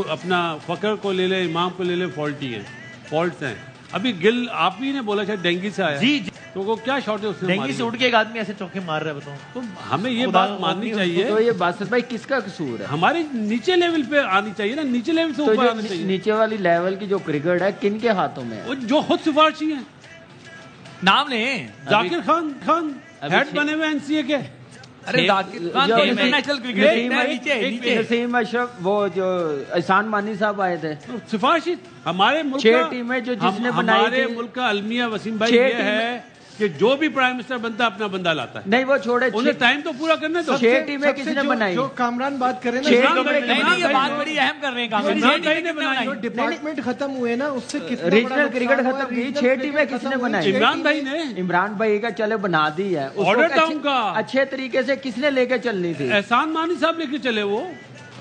Speaker 2: अपना फकर को ले ले, इमाम को ले ले, फॉल्टी है, फॉल्ट्स हैं। अभी गिल आप ही ने बोला शायद डेंगी से आया,
Speaker 1: जी
Speaker 2: तो वो क्या शॉट है उसने,
Speaker 1: डेंगी से उठ के एक आदमी ऐसे चौके मार रहा है, बताओ।
Speaker 2: तो हमें ये बात माननी चाहिए।
Speaker 5: तो ये बासित भाई किसका कसूर है?
Speaker 2: हमारे नीचे लेवल पे आनी चाहिए ना, नीचे लेवल से ऊपर आनी चाहिए।
Speaker 5: नीचे वाली लेवल की जो क्रिकेट है किन के हाथों में है?
Speaker 2: जो खुद सिफारशी है,
Speaker 4: नाम ले,
Speaker 2: जाकिर खान हेड बने हुए एनसीए के।
Speaker 4: अरे जाकिर खान इंटरनेशनल क्रिकेट,
Speaker 5: नसीम अशरफ, वो जो एहसान मानी साहब आए थे,
Speaker 2: सिफारशी हमारे मुल्क
Speaker 5: 6 टीमें जो जिसने बनाई,
Speaker 2: हमारे मुल्क का अलमिया वसीम भाई ये है कि जो भी प्राइम मिनिस्टर बनता है अपना बंदा लाता है।
Speaker 5: नहीं वो छोड़े,
Speaker 2: उन्हें टाइम तो पूरा करने दो।
Speaker 5: 6 टीमें किसने बनाई?
Speaker 3: जो कामरान बात कर रहे हैं
Speaker 4: ना, ये बात बड़ी अहम कर रहे हैं कामरान।
Speaker 3: जो डिपार्टमेंट खत्म हुए ना उससे कितना
Speaker 5: रीजनल क्रिकेट खत्म की 6 टीमें किसने बनाई?
Speaker 2: इमरान भाई ने।
Speaker 5: इमरान भाई का चले बना दी है,
Speaker 2: ऑर्डर था उनका,
Speaker 5: अच्छे तरीके से किसने लेके चलनी थी?
Speaker 2: एहसान मानी साहब लेके चले वो।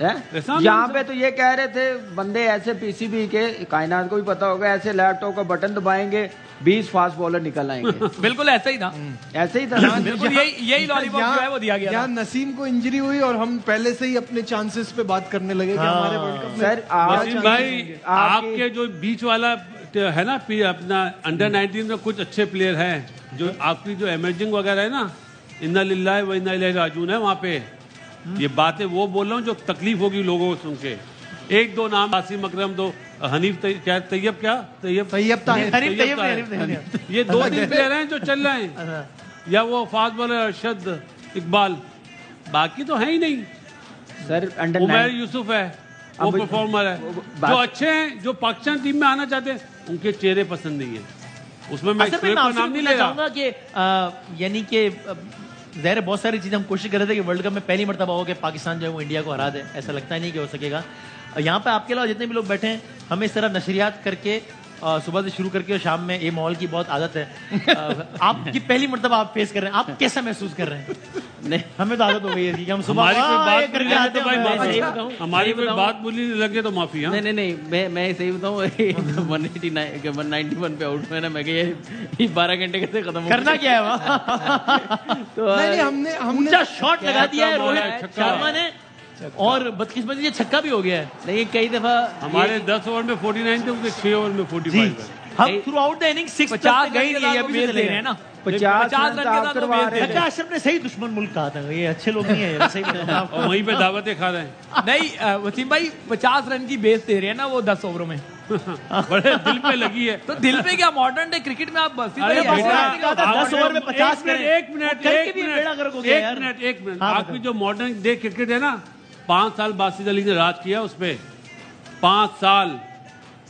Speaker 5: यहाँ पे तो ये कह रहे थे बंदे ऐसे पीसीबी के, कायनात को भी पता होगा, ऐसे लैपटॉप का बटन दबाएंगे 20 फास्ट बॉलर निकल आएंगे।
Speaker 4: बिल्कुल ऐसा ही था,
Speaker 5: ऐसे ही था।
Speaker 4: बिल्कुल यही लॉलीपॉप जो है वो दिया गया।
Speaker 3: यहाँ नसीम को इंजरी हुई और हम पहले से ही अपने चांसेस पे बात करने लगे कि हमारे वर्ल्ड कप में।
Speaker 5: सर
Speaker 2: नसीम भाई आपके जो बीच वाला है ना, अपना अंडर 19 में कुछ अच्छे प्लेयर हैं जो आपकी जो इमर्जिंग वगैरह है ना, इन्ना लिल्लाहि व इन्ना इलैहि राजिऊन है वहाँ पे। ये बातें वो बोल रहा हूँ जो तकलीफ होगी लोगों को सुन के। 1-2 नाम, आसिम अकरम, दो हनीफ तैयब, ये 2-3 प्लेयर हैं जो चल रहे हैं, या वो फास्ट बॉलर अरशद इकबाल, बाकी तो है ही नहीं।
Speaker 5: सर अंडर
Speaker 2: उमर यूसुफ है, वो परफॉर्मर है, जो अच्छे हैं, जो पाकिस्तान टीम में आना चाहते हैं, उनके चेहरे पसंद नहीं है। उसमें मैं नाम नहीं ले रहा
Speaker 1: कि यानी कि ज़ाहिर बहुत सारी चीज़ें हम कोशिश कर रहे थे कि वर्ल्ड कप में पहली मर्तबा हो कि पाकिस्तान जो है वो इंडिया को हरा दे, ऐसा लगता ही नहीं कि हो सकेगा। यहाँ पे आपके अलावा जितने भी लोग बैठे हैं, हमें इस तरह नशरियात करके सुबह से शुरू करके और शाम में ये माहौल की बहुत आदत है। आपकी पहली मर्तबा आप फेस कर रहे हैं, आप कैसा महसूस कर रहे हैं?
Speaker 6: नहीं,
Speaker 1: हमें तो आदत हो गई है कि हम सुबह
Speaker 2: हमारी कोई बात बोली लगे तो माफी।
Speaker 6: नहीं, मैं सही बताऊँ 191 पे आउट में ना, मैं ये 12 घंटे कैसे खत्म
Speaker 1: करना क्या है वहाँ?
Speaker 6: तो
Speaker 1: हमने शॉट लगा दिया है रोहित शर्मा ने, और बदकिस्मती से छक्का भी हो गया है।
Speaker 6: लेकिन कई दफा
Speaker 2: हमारे 10 ओवर में 49 थे, उनके 6 ओवर में 45 है।
Speaker 1: हम थ्रू आउट द इनिंग 6 गई नहीं है, अभी
Speaker 4: दे रहे हैं ना
Speaker 5: 50
Speaker 1: रन। अशरफ ने सही दुश्मन मुल्क कहा था, ये अच्छे लोग नहीं है, सही
Speaker 2: और वहीं पे दावतें खा रहे हैं।
Speaker 4: नहीं वसीम भाई 50 रन की बेस दे रहे हैं ना वो 10 ओवरों में।
Speaker 2: बड़े दिल पे लगी है।
Speaker 4: तो दिल पे क्या, मॉडर्न डे क्रिकेट में आप
Speaker 1: 10 ओवर में 50 करें।
Speaker 2: एक मिनट आपकी जो मॉडर्न डे क्रिकेट है ना, 5 साल बासित अली ने राज किया उस पे, 5 साल।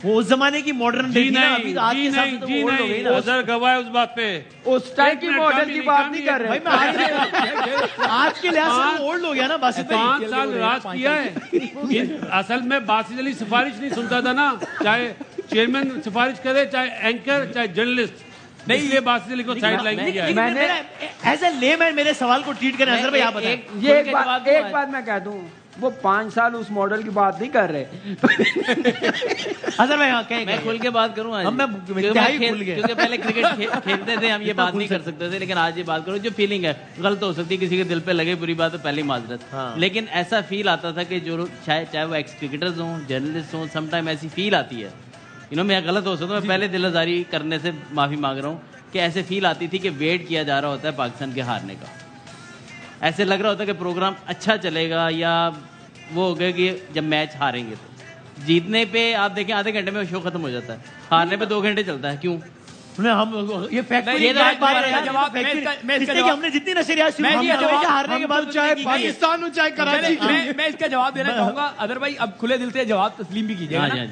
Speaker 1: वो उस जमाने की मॉडर्न डे
Speaker 2: नहीं, उधर गवाह है उस बात पे।
Speaker 5: उस टाइम की मॉडर्न की बात नहीं कर रहे
Speaker 1: आज के लिहाज से ओल्ड हो गया ना बासित।
Speaker 2: 5 साल राज किया है। असल में बासित अली सिफारिश नहीं सुनता था ना, चाहे चेयरमैन सिफारिश करे, चाहे एंकर, चाहे जर्नलिस्ट। नहीं, ये बासित अली को साइड लाइन किया है।
Speaker 1: मैंने एज ए लेमैन मेरे सवाल को ट्रीट करें अजहर भाई, आप बताएं।
Speaker 5: ये एक बात मैं कह दूं, वो 5 साल उस मॉडल की बात नहीं कर रहे।
Speaker 1: अजहर भाई कहें,
Speaker 6: मैं खुल के बात करूँ, क्योंकि पहले क्रिकेट खेलते थे हम, ये बात नहीं कर सकते थे, लेकिन आज ये बात करो। जो फीलिंग है गलत हो सकती है, किसी के दिल पे लगे बुरी बात है, पहली माजरत। लेकिन ऐसा फील आता था कि जो चाहे वो एक्स क्रिकेटर्स हों, जर्नलिस्ट हों, समटाइम ऐसी फील आती है, मैं गलत हो सकता हूँ, मैं पहले दिलआज़ारी करने से माफी मांग रहा हूँ, कि ऐसे फील आती थी कि वेट किया जा रहा होता है पाकिस्तान के हारने का। ऐसे लग रहा होता है कि प्रोग्राम अच्छा चलेगा, या वो हो गया कि जब मैच हारेंगे तो। जीतने पे आप देखें आधे घंटे में शो खत्म हो जाता है, हारने पे 2 घंटे चलता है। क्यों?
Speaker 1: हम ये हमने जितनी नशरियात हारने के बाद,
Speaker 3: चाहे पाकिस्तान हो चाहे कराची,
Speaker 4: मैं इसका जवाब देना चाहूंगा। अदर भाई अब खुले दिल से जवाब तस्लीम भी कीजिएगा ना।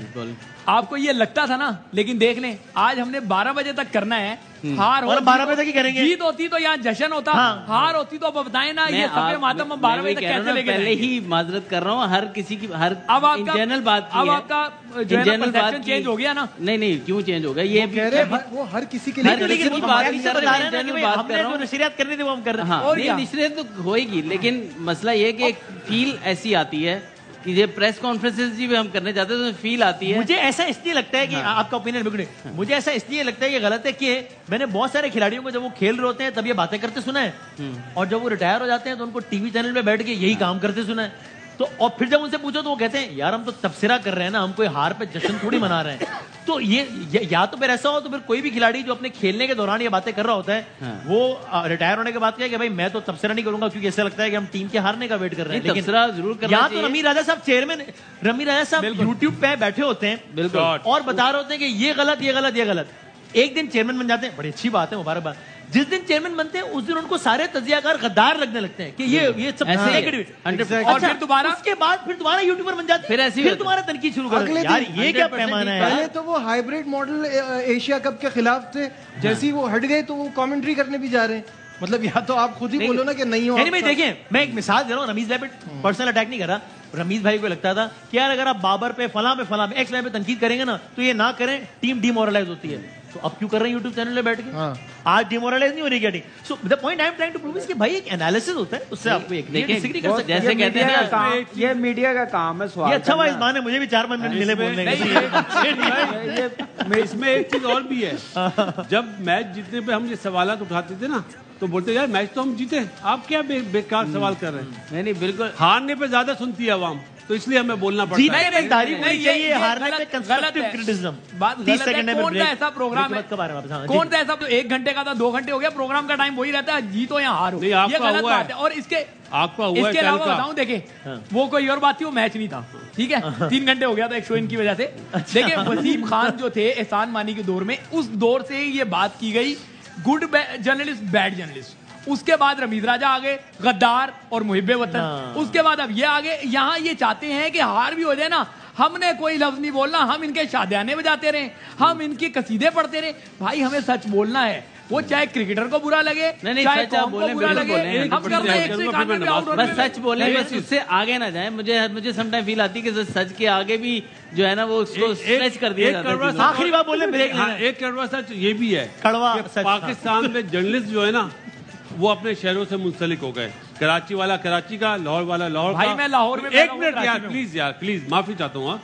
Speaker 4: आपको ये लगता था ना, लेकिन देख लें आज हमने 12 बजे तक करना है। हार
Speaker 1: और 12 बजे तक ही करेंगे।
Speaker 4: जीत होती तो यहाँ जश्न होता, हार होती तो अब बताएं ना, ये सबके मातम हम 12 बजे तक कैसे लेके
Speaker 6: पहले ही माजरत कर रहा हूँ हर किसी की, हर जनरल बात।
Speaker 4: अब आपका जनरल बात चेंज हो गया ना?
Speaker 6: नहीं, क्यों चेंज होगा? ये
Speaker 3: वो हर किसी के लिए
Speaker 1: नशरियात करनी थी वो हम कर रहे हैं।
Speaker 6: नशरियात तो होएगी, लेकिन मसला ये कि एक फील ऐसी आती है कि ये प्रेस कॉन्फ्रेंसेस भी हम करने जाते हैं तो फील आती है।
Speaker 1: मुझे ऐसा इसलिए लगता है कि आपका ओपिनियन बिगड़े, मुझे ऐसा इसलिए लगता है कि गलत है कि मैंने बहुत सारे खिलाड़ियों को जब वो खेल रहे होते हैं तब ये बातें करते सुना है, और जब वो रिटायर हो जाते हैं तो उनको टीवी चैनल पे बैठ के यही काम करते सुना है। तो और फिर जब उनसे पूछो तो वो कहते हैं यार हम तो तबसरा कर रहे हैं ना, हम कोई हार पे जश्न थोड़ी मना रहे हैं। तो ये या तो फिर ऐसा हो तो फिर कोई भी खिलाड़ी जो अपने खेलने के दौरान ये बातें कर रहा होता है वो रिटायर होने के बाद क्या कि भाई मैं तो तबसरा नहीं करूंगा क्योंकि ऐसा लगता है कि हम टीम के हारने का वेट कर रहे हैं। लेकिन
Speaker 6: तबसरा जरूर करना
Speaker 1: चाहिए। तो रमी राजा साहब चेयरमैन रमी राजा साहब यूट्यूब पे बैठे होते हैं और बता रहे होते हैं कि ये गलत ये गलत ये गलत। एक दिन चेयरमैन बन जाते हैं, बड़ी अच्छी बात है, मुबारकबाद। जिस दिन चेयरमैन बनते हैं उस दिन उनको सारे तजियाकार गद्दार लगने लगते हैं कि ये सब नेगेटिव, और फिर दोबारा उसके बाद फिर दोबारा यूट्यूबर बन जाते हैं, फिर तुम्हारा तनकीद शुरू कर देते हैं। यार ये क्या पैमाना है?
Speaker 3: पहले तो वो हाइब्रिड मॉडल एशिया कप के खिलाफ थे, जैसे ही वो हट गए तो वो कमेंट्री करने भी जा रहे हैं। मतलब या तो आप खुद ही बोलो ना कि नहीं हो।
Speaker 1: भाई देखिए, मैं एक मिसाल दे रहा हूँ, रमीज भाई पे पर्सनल अटैक नहीं कर रहा। रमीज भाई को लगता था कि यार अगर आप बाबर पे फलां पे एक्स वाई पे तनकीद करेंगे ना तो ये ना करें, टीम डिमोरलाइज होती है। तो अब क्यों कर रहे हैं यूट्यूब चैनल पे बैठ के? आज डिमोरलाइज नहीं हो रही क्या team? So the point I am trying to prove is कि भाई एक एनालिसिस होता है, उससे आपको एक डिसएग्री कर सकते हैं।
Speaker 5: जैसे कहते हैं ये मीडिया का काम है सवाल।
Speaker 1: ये अच्छा वाइज मान है, मुझे भी 4-5 मिनट मिले बोलने के।
Speaker 2: इसमें एक चीज और भी है, जब मैच जीतने पे हम ये सवाल उठाते थे ना तो बोलते यार मैच तो हम जीते, आप क्या बेकार सवाल कर रहे हैं?
Speaker 5: नहीं बिल्कुल,
Speaker 2: हारने पे ज्यादा सुनती है आवाम, तो इसलिए हमें बोलना पड़ता है।
Speaker 1: जीतने में तारीफ होनी चाहिए, हारने पे कंस्ट्रक्टिव क्रिटिसिज्म।
Speaker 4: बात गलत है। कौन सा ऐसा प्रोग्राम है, कौन सा ऐसा 1 घंटे का था 2 घंटे हो गया, प्रोग्राम का टाइम वही रहता है, जीतो या हारो, ये गलत बात है। और इसके अलावा बताऊं, देखे वो कोई और बात थी, वो मैच नहीं था, ठीक है, 3 घंटे हो गया था एक शो इनकी वजह से। देखिए वसीम खान जो थे एहसान मानी के दौर में, उस दौर से ये बात की गई, गुड जर्नलिस्ट बैड जर्नलिस्ट। उसके बाद रमीज राजा आ गए, गद्दार और मुहिब्बे वतन। उसके बाद अब ये आ गए, यहाँ ये चाहते हैं कि हार भी हो जाए ना, हमने कोई लफ्ज नहीं बोलना, हम इनके शादियाने बजाते रहे, हम इनकी कसीदे पढ़ते रहे। भाई हमें सच बोलना है, वो चाहे क्रिकेटर को बुरा लगे, चाहे कौम को बुरा लगे, हम कर रहे हैं
Speaker 6: बस सच बोले, बस उससे आगे ना जाए। मुझे समटाइम फील आती है कि सच के आगे भी जो है ना वो उसको स्ट्रेच कर दिया जाता है।
Speaker 1: आखिरी बात बोलने ब्रेक लेना।
Speaker 2: एक कड़वा सच ये भी है,
Speaker 1: कड़वा
Speaker 2: पाकिस्तान में जर्नलिस्ट जो है ना वो अपने शहरों से मुंसलिक हो गए। कराची वाला कराची का, लाहौर वाला लाहौर का।
Speaker 4: भाई मैं लाहौर में,
Speaker 2: एक मिनट यार प्लीज माफी चाहता हूँ।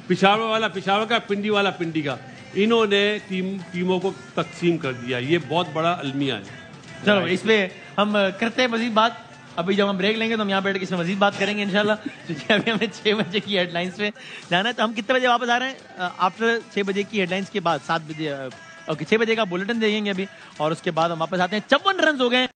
Speaker 2: पिशावर वाला पिशावर का, पिंडी वाला पिंडी का। इन्होंने टीमों को तकसीम कर दिया, ये बहुत बड़ा अलमिया है।
Speaker 1: चलो इस पे हम करते हैं मजीद बात। अभी जब हम ब्रेक लेंगे तो हम यहाँ बैठ के इसमें मजीद बात करेंगे इंशाल्लाह, क्योंकि अभी हमें 6 बजे की हेडलाइंस पे जाना है। तो हम कितने बजे वापस आ रहे हैं? आफ्टर 6 बजे की हेडलाइंस के बाद 7 बजे, ओके 6 बजे का बुलेटिन देखेंगे अभी, और उसके बाद हम वापस आते हैं। 54 रन हो गए।